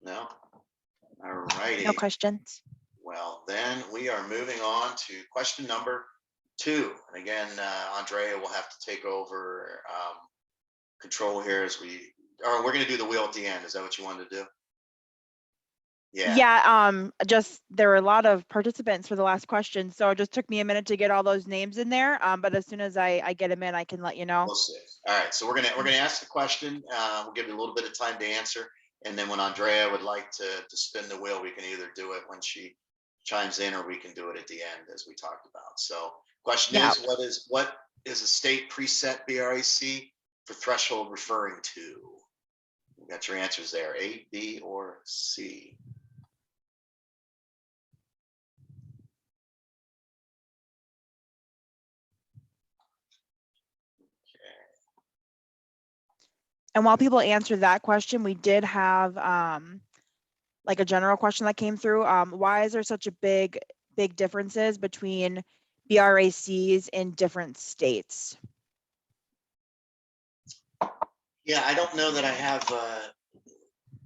No? All righty. No questions. Well, then we are moving on to question number 2. And again, Andrea will have to take over control here as we're going to do the wheel at the end. Is that what you wanted to do? Yeah, just there were a lot of participants for the last question, so it just took me a minute to get all those names in there. But as soon as I get them in, I can let you know. We'll see. All right, so we're gonna ask the question. We'll give you a little bit of time to answer, and then when Andrea would like to spin the wheel, we can either do it when she chimes in, or we can do it at the end as we talked about. So, question is, what is a state preset BRAC for threshold referring to? You got your answers there: A, B, or C. And while people answer that question, we did have like a general question that came through. Why is there such a big differences between BRACs in different states? Yeah, I don't know that I have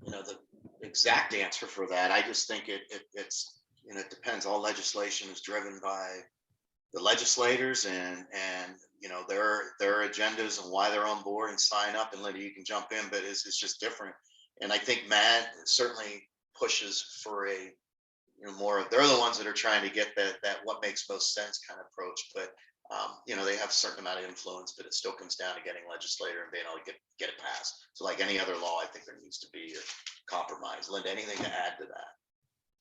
the exact answer for that. I just think it's it depends. All legislation is driven by the legislators and their agendas and why they're on board and sign up. And Linda, you can jump in, but it's just different. And I think Matt certainly pushes for a more. They're the ones that are trying to get that what makes most sense kind of approach. But they have a certain amount of influence, but it still comes down to getting legislator and being able to get it passed. So like any other law, I think there needs to be a compromise. Linda, anything to add to that?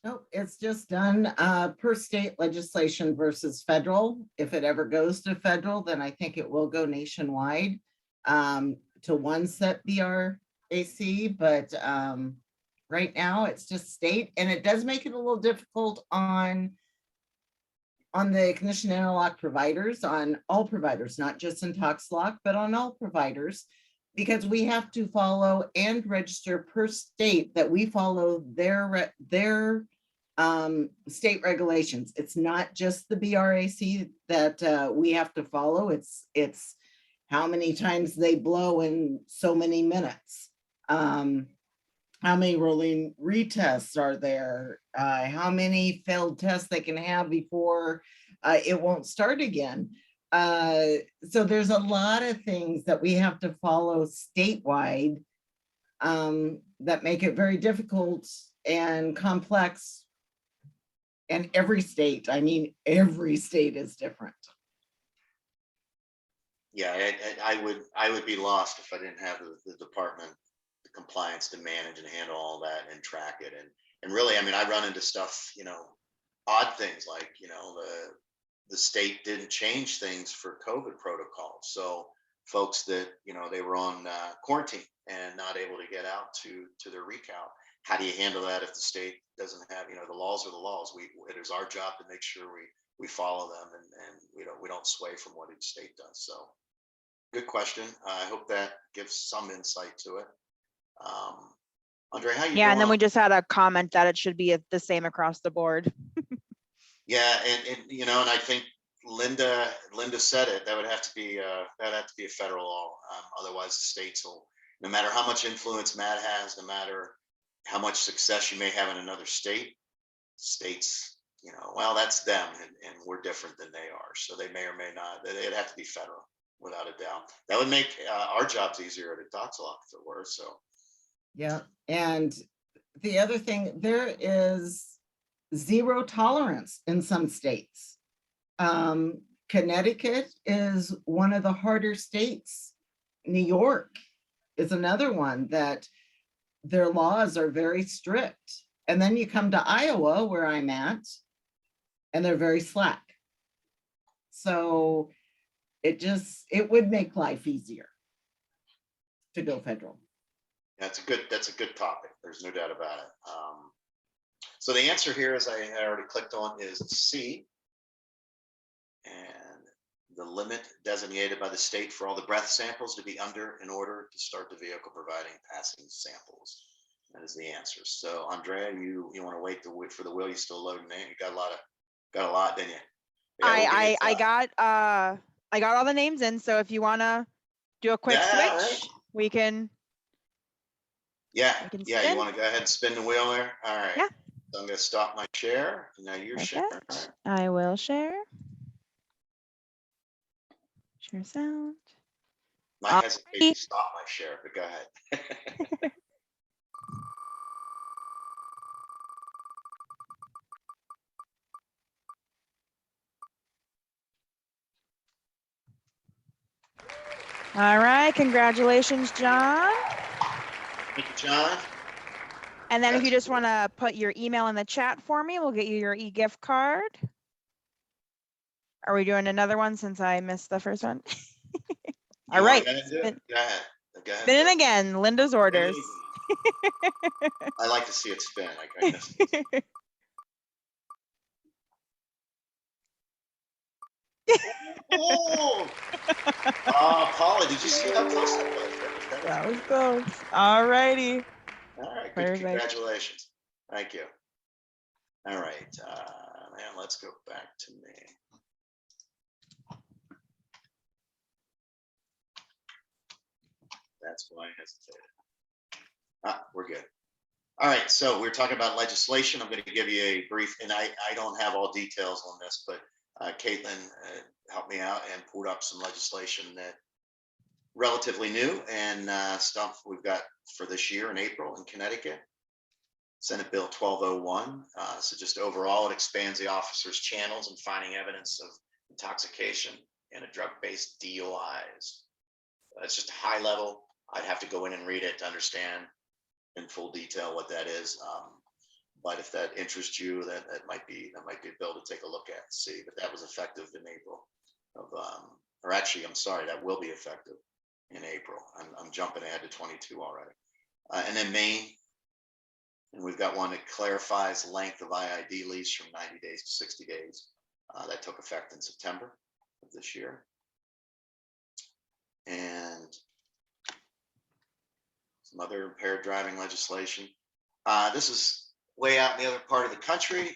Nope, it's just done per state legislation versus federal. If it ever goes to federal, then I think it will go nationwide to one set BRAC, but right now it's just state, and it does make it a little difficult on the ignition interlock providers, on all providers, not just Intoxalock, but on all providers, because we have to follow and register per state that we follow their state regulations. It's not just the BRAC that we have to follow. It's how many times they blow in so many minutes. How many rolling retests are there? How many failed tests they can have before it won't start again? So there's a lot of things that we have to follow statewide that make it very difficult and complex. And every state is different. Yeah, I would be lost if I didn't have the department, the compliance to manage and handle all that and track it. And really, I run into stuff, odd things like, the state didn't change things for COVID protocols. So folks that, they were on quarantine and not able to get out to their recount. How do you handle that if the state doesn't have, the laws are the laws. It is our job to make sure we follow them and we don't sway from what each state does. So good question. I hope that gives some insight to it. Andre, how you doing? And then we just had a comment that it should be the same across the board. Yeah, and I think Linda said it. That would have to be a federal law. Otherwise, the states will, no matter how much influence Matt has, no matter how much success you may have in another state, states, well, that's them, and we're different than they are. So they may or may not. It'd have to be federal, without a doubt. That would make our jobs easier at Intoxalock if it were. So. Yeah, and the other thing, there is zero tolerance in some states. Connecticut is one of the harder states. New York is another one that their laws are very strict. And then you come to Iowa, where I'm at, and they're very slack. So it would make life easier to go federal. That's a good topic. There's no doubt about it. So the answer here, as I already clicked on, is C. And the limit designated by the state for all the breath samples to be under in order to start the vehicle providing passing samples. That is the answer. So Andrea, you want to wait for the wheel? You still loading in? You got a lot, didn't you? Yeah, I got all the names in. So if you want to do a quick switch, right. we can. Yeah. Spin. You want to go ahead and spin the wheel there? All right. Yeah. So I'm going to stop my share. Now you're sharing. Perfect. I will share. Share sound. Might hesitate to stop my share, but go ahead. All right. Congratulations, John. Thank you, John. And then if you just want to put your email in the chat for me, we'll get you your e-gift card. Are we doing another one since I missed the first one? All right. Go ahead. Spin it again. Linda's orders. I like to see it spin. I missed it. Oh, Paula, did you see how close that was? That was close. All righty. All right, good. Congratulations. Thank you. All right, man, let's go back to me. That's why I hesitated. We're good. All right, so we're talking about legislation. I'm going to give you a brief, and I don't have all details on this, but Caitlin helped me out and pulled up some legislation that relatively new and stuff we've got for this year in April in Connecticut. Senate Bill 1201. So just overall, it expands the officer's channels in finding evidence of intoxication and a drug-based DUIs. It's just a high level. I'd have to go in and read it to understand in full detail what that is. But if that interests you, that might be a bill to take a look at and see. But that was effective in April of, or actually, I'm sorry, that will be effective in April. I'm jumping ahead to 22 already. And then Maine, and we've got one that clarifies length of IID lease from 90 days to 60 days. That took effect in September of this year. And some other impaired driving legislation. This is way out in the other part of the country,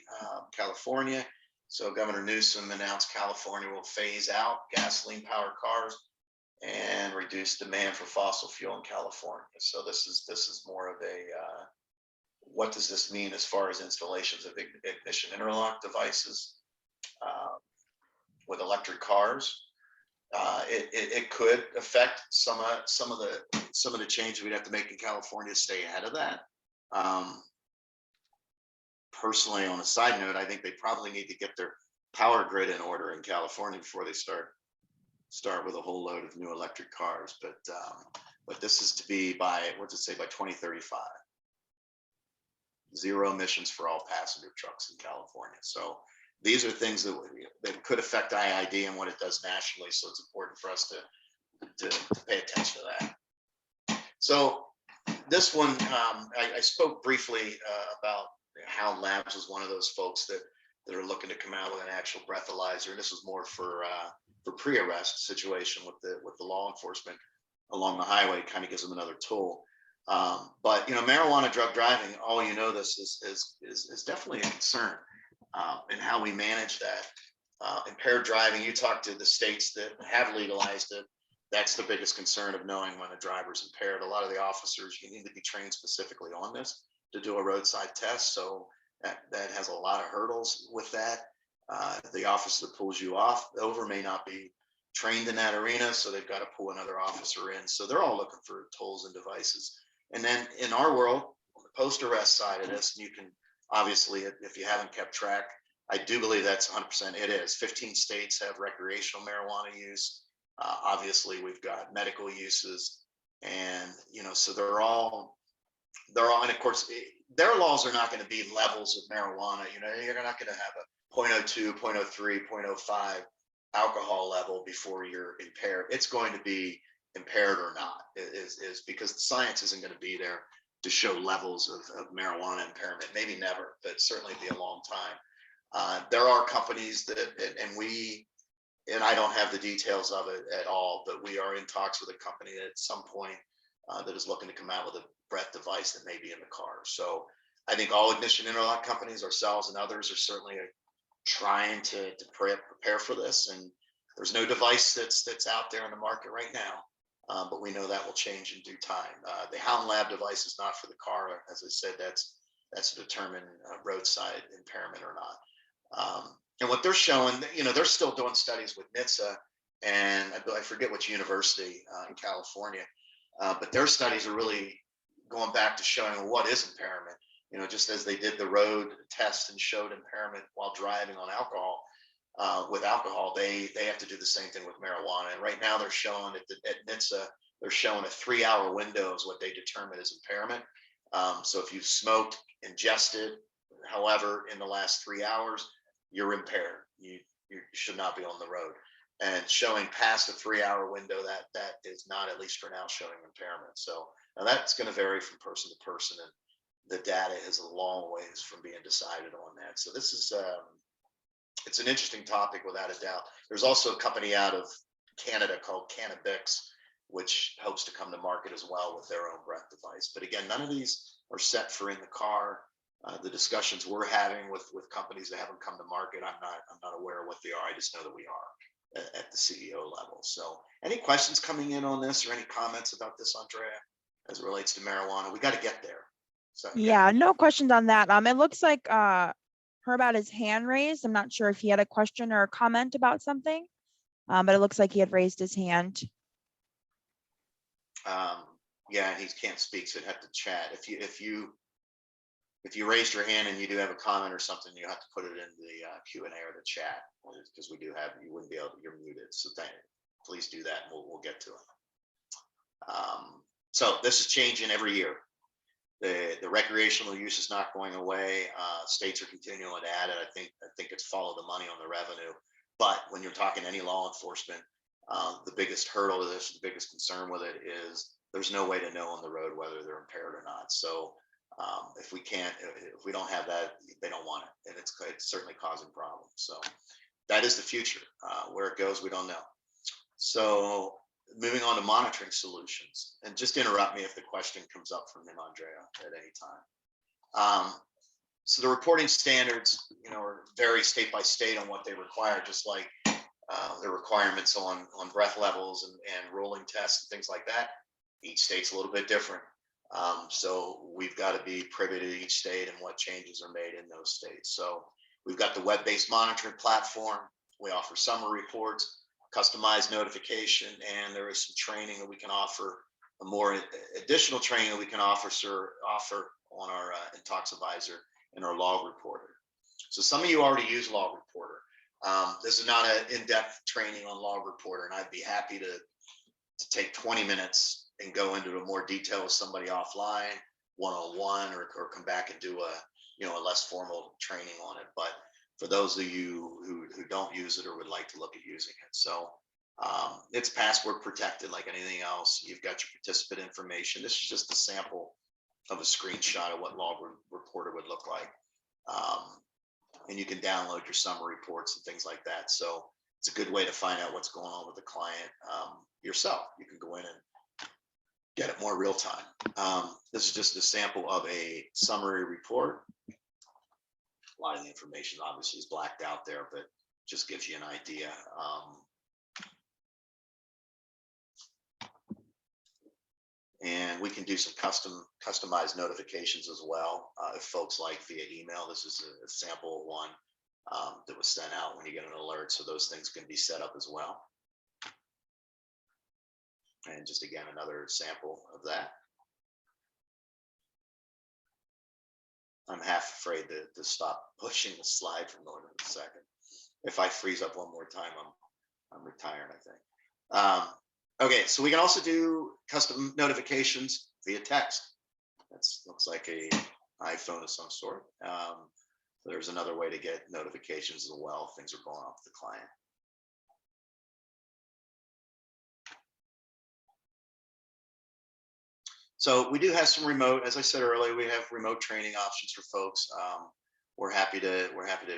California. So Governor Newsom announced California will phase out gasoline-powered cars and reduce demand for fossil fuel in California. So this is more of a what does this mean as far as installations of ignition interlock devices with electric cars? It could affect some of the changes we'd have to make in California to stay ahead of that. Personally, on a side note, I think they probably need to get their power grid in order in California before they start with a whole load of new electric cars. But this is to be by, what's it say, by 2035. Zero emissions for all passenger trucks in California. So these are things that could affect IID and what it does nationally. So it's important for us to pay attention to that. So this one, I spoke briefly about how Labs was one of those folks that are looking to come out with an actual breathalyzer. This was more for pre-arrest situation with the law enforcement along the highway. Kind of gives them another tool. But marijuana drug driving, all this is definitely a concern, and how we manage that. Impaired driving, you talk to the states that have legalized it. That's the biggest concern of knowing when a driver's impaired. A lot of the officers, you need to be trained specifically on this to do a roadside test. So that has a lot of hurdles with that. The officer that pulls you over may not be trained in that arena, so they've got to pull another officer in. So they're all looking for tools and devices. And then in our world, on the post-arrest side of this, and you can obviously, if you haven't kept track, I do believe that's 100%. It is. 15 states have recreational marijuana use. Obviously, we've got medical uses, and so they're all, and of course, their laws are not going to be levels of marijuana. You're not going to have a 0.02, 0.03, 0.05 alcohol level before you're impaired. It's going to be impaired or not, is because the science isn't going to be there to show levels of marijuana impairment. Maybe never, but certainly be a long time. There are companies that, and I don't have the details of it at all, but we are in talks with a company at some point that is looking to come out with a breath device that may be in the car. So I think all ignition interlock companies, ourselves and others, are certainly trying to prepare for this. And there's no device that's out there in the market right now, but we know that will change in due time. The Hound Lab device is not for the car. As I said, that's to determine roadside impairment or not. And what they're showing, they're still doing studies with NHTSA, and I forget which university in California, but their studies are really going back to showing what is impairment. Just as they did the Rhode test and showed impairment while driving on alcohol, with alcohol, they have to do the same thing with marijuana. And right now they're showing at NHTSA, they're showing a 3-hour window is what they determine as impairment. So if you've smoked, ingested, however, in the last 3 hours, you're impaired. You should not be on the road. And showing past a 3-hour window, that is not, at least for now, showing impairment. So now that's going to vary from person to person, and the data is a long ways from being decided on that. So this is it's an interesting topic without a doubt. There's also a company out of Canada called Cannabix, which hopes to come to market as well with their own breath device. But again, none of these are set for in the car. The discussions we're having with companies that haven't come to market, I'm not aware of what they are. I just know that we are at the CEO level. So any questions coming in on this, or any comments about this, Andrea, as it relates to marijuana? We got to get there. So Yeah, no questions on that. It looks like Herb had his hand raised. I'm not sure if he had a question or a comment about something, but it looks like he had raised his hand. Yeah, and he can't speak, so he'd have to chat. If you raised your hand and you do have a comment or something, you have to put it in the Q&A or the chat, because we do have, you wouldn't be able to, you're muted. So please do that and we'll get to it. So this is changing every year. The recreational use is not going away. States are continuing to add it. I think it's follow the money on the revenue. But when you're talking any law enforcement, the biggest hurdle to this, the biggest concern with it is there's no way to know on the road whether they're impaired or not. So if we don't have that, they don't want it, and it's certainly causing problems. So that is the future. Where it goes, we don't know. So moving on to monitoring solutions, and just interrupt me if the question comes up from him, Andrea, at any time. So the reporting standards, vary state by state on what they require, just like the requirements on breath levels and rolling tests and things like that. Each state's a little bit different. So we've got to be privy to each state and what changes are made in those states. So we've got the web-based monitoring platform. We offer summary reports, customized notification, and there is some training that we can offer, additional training that we can offer on our Intoxadvisor and our log reporter. So some of you already use log reporter. This is not an in-depth training on log reporter, and I'd be happy to take 20 minutes and go into a more detail with somebody offline, one-on-one, or come back and do a less formal training on it. But for those of you who don't use it or would like to look at using it, so it's password protected like anything else. You've got your participant information. This is just a sample of a screenshot of what log reporter would look like, and you can download your summary reports and things like that. So it's a good way to find out what's going on with the client yourself. You can go in and get it more real time. This is just a sample of a summary report. A lot of the information obviously is blacked out there, but just gives you an idea. And we can do some customized notifications as well. If folks like via email, this is a sample of one that was sent out when you get an alert. So those things can be set up as well. And just again, another sample of that. I'm half afraid to stop pushing the slide for more than a second. If I freeze up one more time, I'm retiring, I think. Okay, so we can also do custom notifications via text. That looks like a iPhone of some sort. There's another way to get notifications as well if things are going off the client. So we do have some remote, as I said earlier, we have remote training options for folks. We're happy to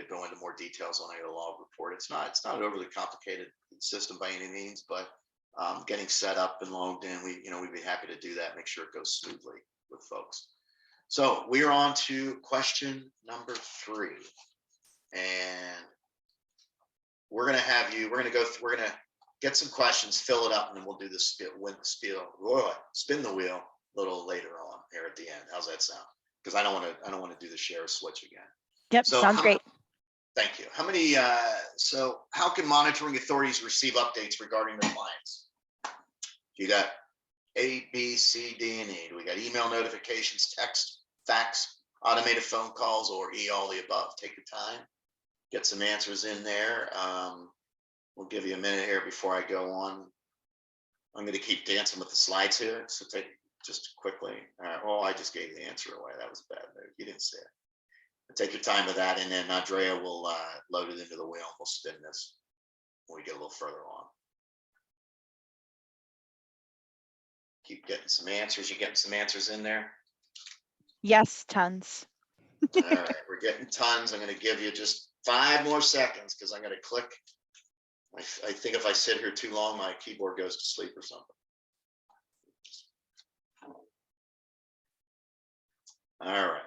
go into more details on a log report. It's not an overly complicated system by any means, but getting set up and logged in, we'd be happy to do that, make sure it goes smoothly with folks. So we are on to question number 3, and we're gonna get some questions, fill it up, and then we'll do the spin the wheel a little later on here at the end. How's that sound? Because I don't want to do the share switch again. Yep, So sounds great. Thank you. So how can monitoring authorities receive updates regarding their clients? You got A, B, C, D, and E. We got email notifications, text, fax, automated phone calls, or E, all the above. Take your time, get some answers in there. We'll give you a minute here before I go on. I'm going to keep dancing with the slides here, so take just quickly. All right. Well, I just gave the answer away. That was bad news. You didn't see it. But take your time with that, and then Andrea will load it into the wheel. We'll spin this when we get a little further on. Keep getting some answers. You getting some answers in there? Yes, tons. All right, we're getting tons. I'm going to give you just 5 more seconds because I'm going to click. I think if I sit here too long, my keyboard goes to sleep or something. All right.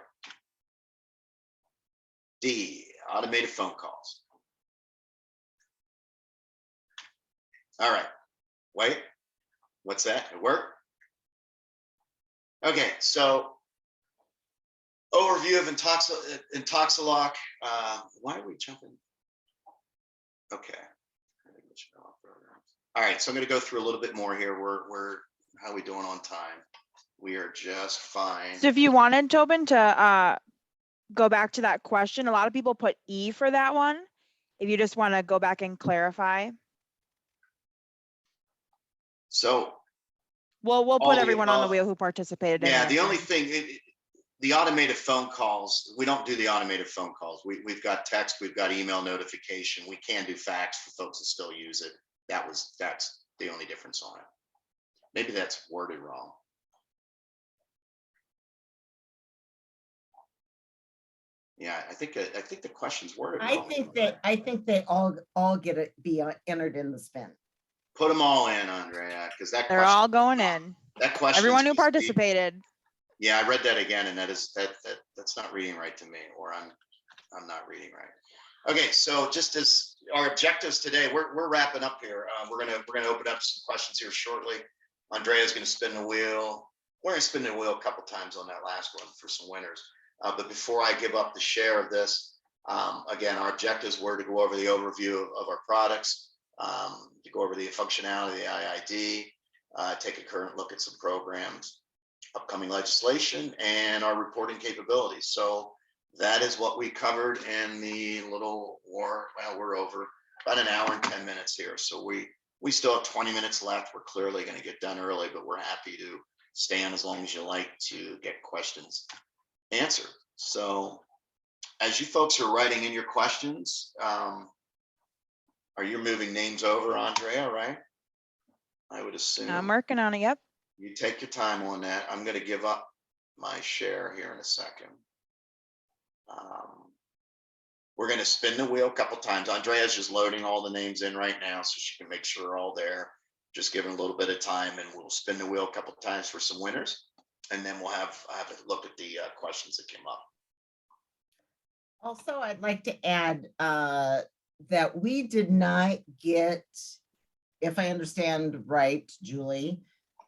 D, automated phone calls. All right. Wait, what's that? It worked? Okay, so Overview of Intoxalock. Why are we jumping? Okay. All right, so I'm going to go through a little bit more here. How are we doing on time? We are just fine. So if you wanted, Tobin, to go back to that question, a lot of people put E for that one. If you just want to go back and clarify. So We'll all put the everyone on the above. wheel who participated in Yeah, the the only answering. thing, the automated phone calls, we don't do the automated phone calls. We've got text, we've got email notification. We can do fax for folks that still use it. That's the only difference on it. Maybe that's worded wrong. Yeah, I think the question's worded wrong. I think they all get it be entered in the spin. Put them all in, Andrea, because that They're question, all going in. that question. Everyone who participated. Yeah, I read that again, and that's not reading right to me, or I'm not reading right. Okay, so just as our objectives today, we're wrapping up here. We're gonna open up some questions here shortly. Andrea's gonna spin the wheel. We're gonna spin the wheel a couple times on that last one for some winners. But before I give up the share of this, again, our objectives were to go over the overview of our products, to go over the functionality of the IID, take a current look at some programs, upcoming legislation, and our reporting capabilities. So that is what we covered in the little war. Well, we're over about an hour and 10 minutes here. So we still have 20 minutes left. We're clearly going to get done early, but we're happy to stay on as long as you like to get questions answered. So as you folks are writing in your questions, are you moving names over, Andrea, right? I would assume. I'm working on it, yep. You take your time on that. I'm going to give up my share here in a second. We're going to spin the wheel a couple times. Andrea's just loading all the names in right now so she can make sure they're all there. Just give it a little bit of time, and we'll spin the wheel a couple of times for some winners, and then we'll have a look at the questions that came up. Also, I'd like to add that we did not get, if I understand right, Julie,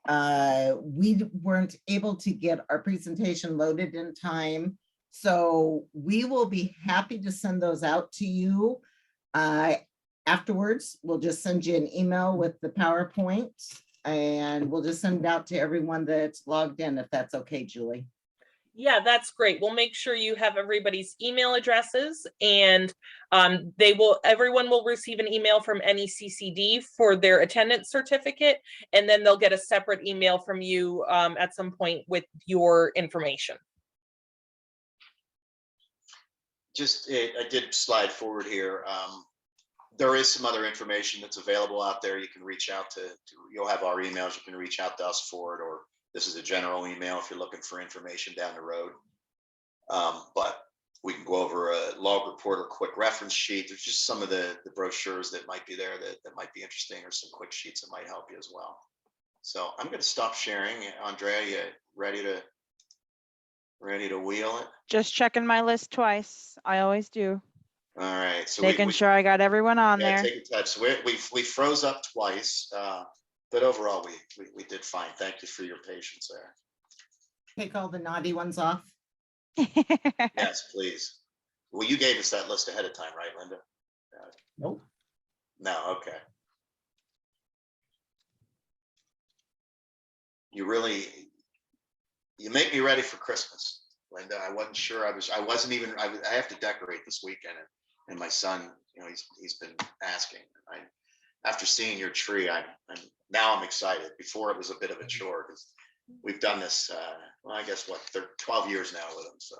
we weren't able to get our presentation loaded in time. So we will be happy to send those out to you. Afterwards, we'll just send you an email with the PowerPoint, and we'll just send it out to everyone that's logged in, if that's okay, Julie. Yeah, that's great. We'll make sure you have everybody's email addresses, and everyone will receive an email from NECCD for their attendance certificate, and then they'll get a separate email from you at some point with your information. I did slide forward here. There is some other information that's available out there. You can reach out to you'll have our emails. You can reach out to us for it, or this is a general email if you're looking for information down the road. But we can go over a log report or quick reference sheet. There's just some of the brochures that might be there that might be interesting, or some quick sheets that might help you as well. So I'm going to stop sharing. Andrea, you ready to wheel it? Just checking my list twice. I always do. All right. So making sure I got everyone on there. Take your time. So we froze up twice, but overall we did fine. Thank you for your patience there. Take all the naughty ones off. Yes, please. Well, you gave us that list ahead of time, right, Linda? Nope. No. Okay. You make me ready for Christmas, Linda. I wasn't sure. I have to decorate this weekend, and my son, he's been asking. After seeing your tree, I'm excited. Before, it was a bit of a chore because we've done this. Well, I guess 12 years now with him. So,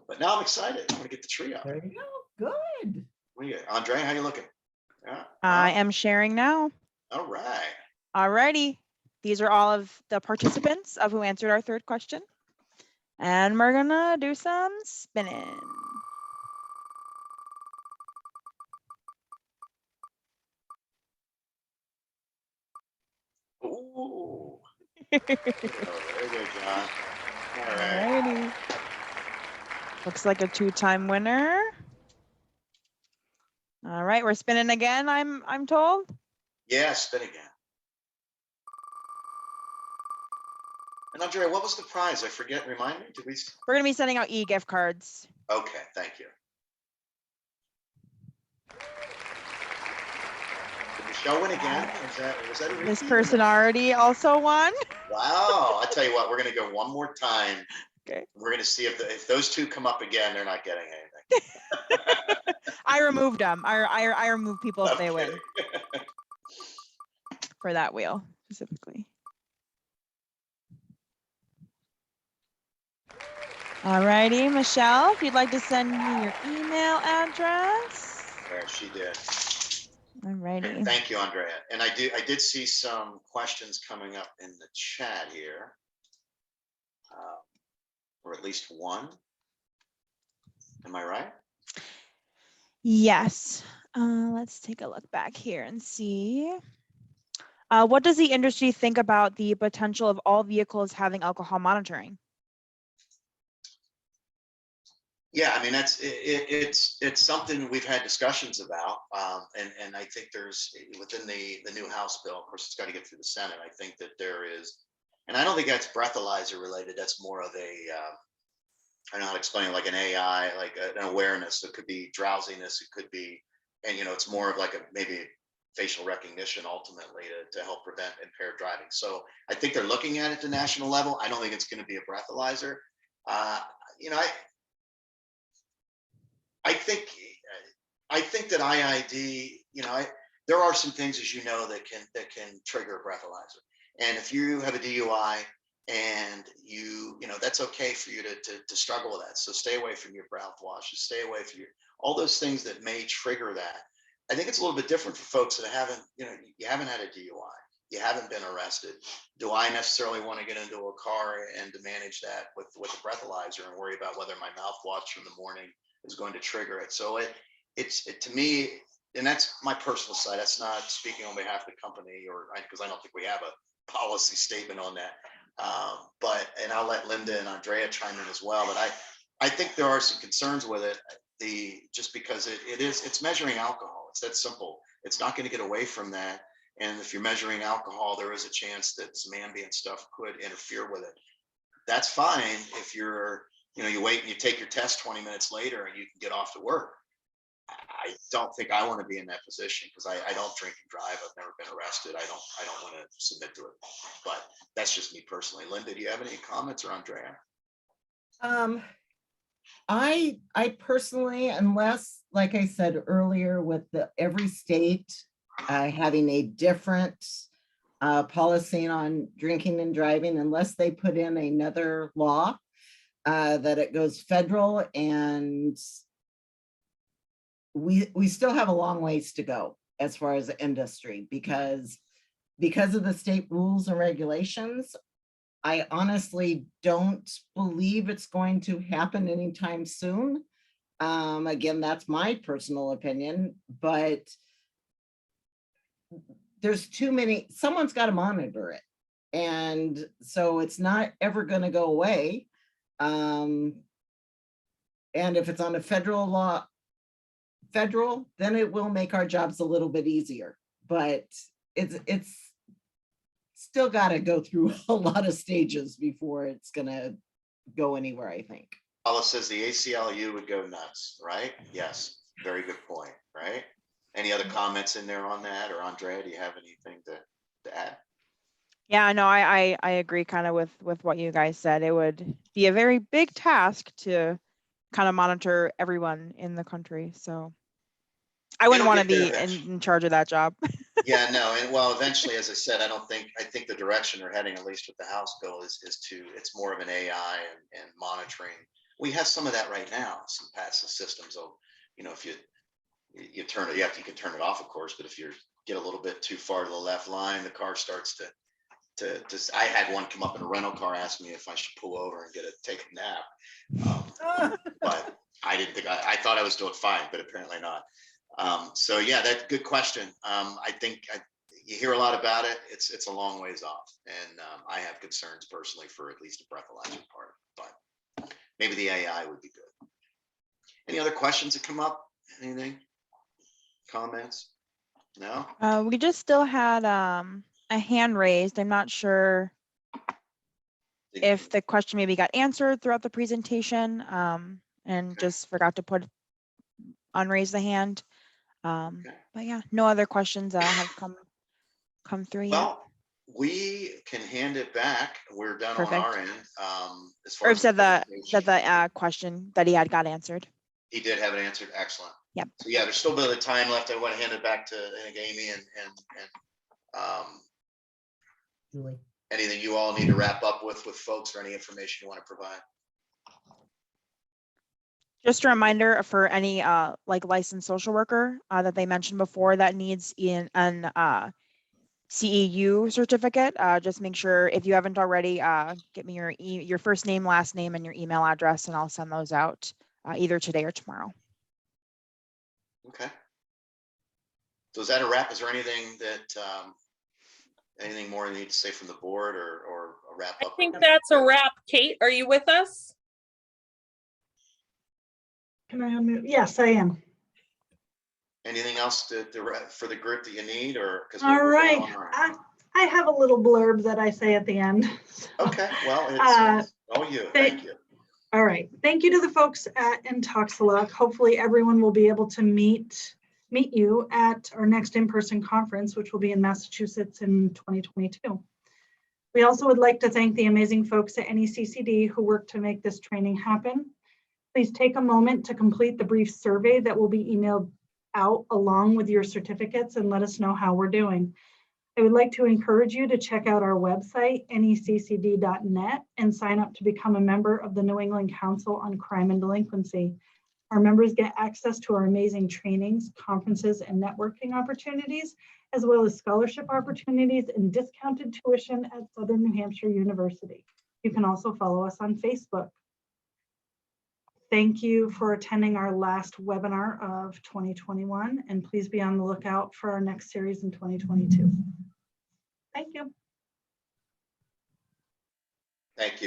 but now I'm excited. I'm gonna get the tree up. There you go. Good. Andrea, how you looking? Yeah. I am sharing now. All right. Alrighty. These are all of the participants of who answered our third question. And we're gonna do some spinning. Ooh. Very good, John. All right. Alrighty. Looks like a 2-time winner. All right, we're spinning again, I'm told. Yeah, spin again. And Andrea, what was the prize? I forget. Remind me. Did we? We're gonna be sending out e-gift cards. Okay, thank you. Did Michelle win again? Was that a This repeat? person already also won. Wow. I tell you what, we're going to go one more time. Okay. We're going to see if those two come up again, they're not getting anything. I removed them. I remove people if I'm they win kidding. for that wheel specifically. Alrighty, Michelle, if you'd like to send me your email address. There, she did. Alrighty. Thank you, Andrea. And I did see some questions coming up in the chat here, or at least one. Am I right? Yes. Let's take a look back here and see. What does the industry think about the potential of all vehicles having alcohol monitoring? Yeah, I mean, it's something we've had discussions about, and I think there's within the new House bill. Of course, it's got to get through the Senate. I think that there is, and I don't think that's breathalyzer related. That's more of a I don't know how to explain it, like an AI, like an awareness. It could be drowsiness. It could be, and it's more of like a maybe facial recognition ultimately to help prevent impaired driving. So I think they're looking at it at the national level. I don't think it's going to be a breathalyzer. I think that IID, there are some things, as you know, that can trigger a breathalyzer. And if you have a DUI and that's okay for you to struggle with that. So stay away from your mouthwashes, stay away from all those things that may trigger that. I think it's a little bit different for folks that haven't, you haven't had a DUI, you haven't been arrested. Do I necessarily want to get into a car and to manage that with a breathalyzer and worry about whether my mouthwash from the morning is going to trigger it? So it's to me, and that's my personal side. That's not speaking on behalf of the company, or because I don't think we have a policy statement on that. And I'll let Linda and Andrea chime in as well. But I think there are some concerns with it. Just because it's measuring alcohol. It's that simple. It's not going to get away from that. And if you're measuring alcohol, there is a chance that some ambient stuff could interfere with it. That's fine if you wait and you take your test 20 minutes later and you can get off to work. I don't think I want to be in that position because I don't drink and drive. I've never been arrested. I don't want to submit to it. But that's just me personally. Linda, do you have any comments, or Andrea? I personally, unless, like I said earlier, with every state having a different policy on drinking and driving, unless they put in another law that it goes federal, and we still have a long ways to go as far as the industry because of the state rules and regulations. I honestly don't believe it's going to happen anytime soon. Again, that's my personal opinion, but there's too many, someone's got to monitor it. And so it's not ever going to go away. And if it's on a federal, then it will make our jobs a little bit easier, but it's still got to go through a lot of stages before it's going to go anywhere, I think. Paula says the ACLU would go nuts, right? Yes, very good point, right? Any other comments in there on that? Or Andrea, do you have anything to add? Yeah, no, I agree kind of with what you guys said. It would be a very big task to kind of monitor everyone in the country. So I wouldn't want to be in charge of that job. Yeah, no, and well, eventually, as I said, I think the direction they're heading, at least with the House bill, is it's more of an AI and monitoring. We have some of that right now, some passive systems. If you turn it, you can turn it off, of course, but if you get a little bit too far to the left line, the car starts to I had one come up in a rental car, ask me if I should pull over and take a nap. But I didn't think, I thought I was doing fine, but apparently not. So yeah, that's a good question. I think you hear a lot about it. It's a long ways off, and I have concerns personally for at least a breathalyzer part, but maybe the AI would be good. Any other questions that come up? Anything? Comments? No? We just still had a hand raised. I'm not sure if the question maybe got answered throughout the presentation, and Okay. just forgot to put unraise the hand. Okay. But yeah, no other questions have come through yet. Well, we can hand it back. We're done on Perfect. our end. As far Or as said the presentation. question that he had got answered. He did have it answered. Excellent. Yep. So yeah, there's still a bit of time left. I want to hand it back to, I think, Amy and Julie. anything you all need to wrap up with folks, or any information you want to provide. Just a reminder for any like licensed social worker that they mentioned before that needs an CEU certificate. Just make sure, if you haven't already, get me your first name, last name, and your email address, and I'll send those out either today or tomorrow. Okay. So is that a wrap? Is there anything that anything more you need to say from the board, or a wrap I up? think that's a wrap. Kate, are you with us? Can I unmute? Yes, I am. Anything else for the group that you need, or because All right. I have a little blurb that I say at the end. So, okay, well, it's all you. Thank you. All right. Thank you to the folks at Intoxalock. Hopefully everyone will be able to meet you at our next in-person conference, which will be in Massachusetts in 2022. We also would like to thank the amazing folks at NECCD who worked to make this training happen. Please take a moment to complete the brief survey that will be emailed out along with your certificates and let us know how we're doing. I would like to encourage you to check out our website, neccd.net, and sign up to become a member of the New England Council on Crime and Delinquency. Our members get access to our amazing trainings, conferences, and networking opportunities, as well as scholarship opportunities and discounted tuition at Southern New Hampshire University. You can also follow us on Facebook. Thank you for attending our last webinar of 2021, and please be on the lookout for our next series in 2022. Thank you. Thank you.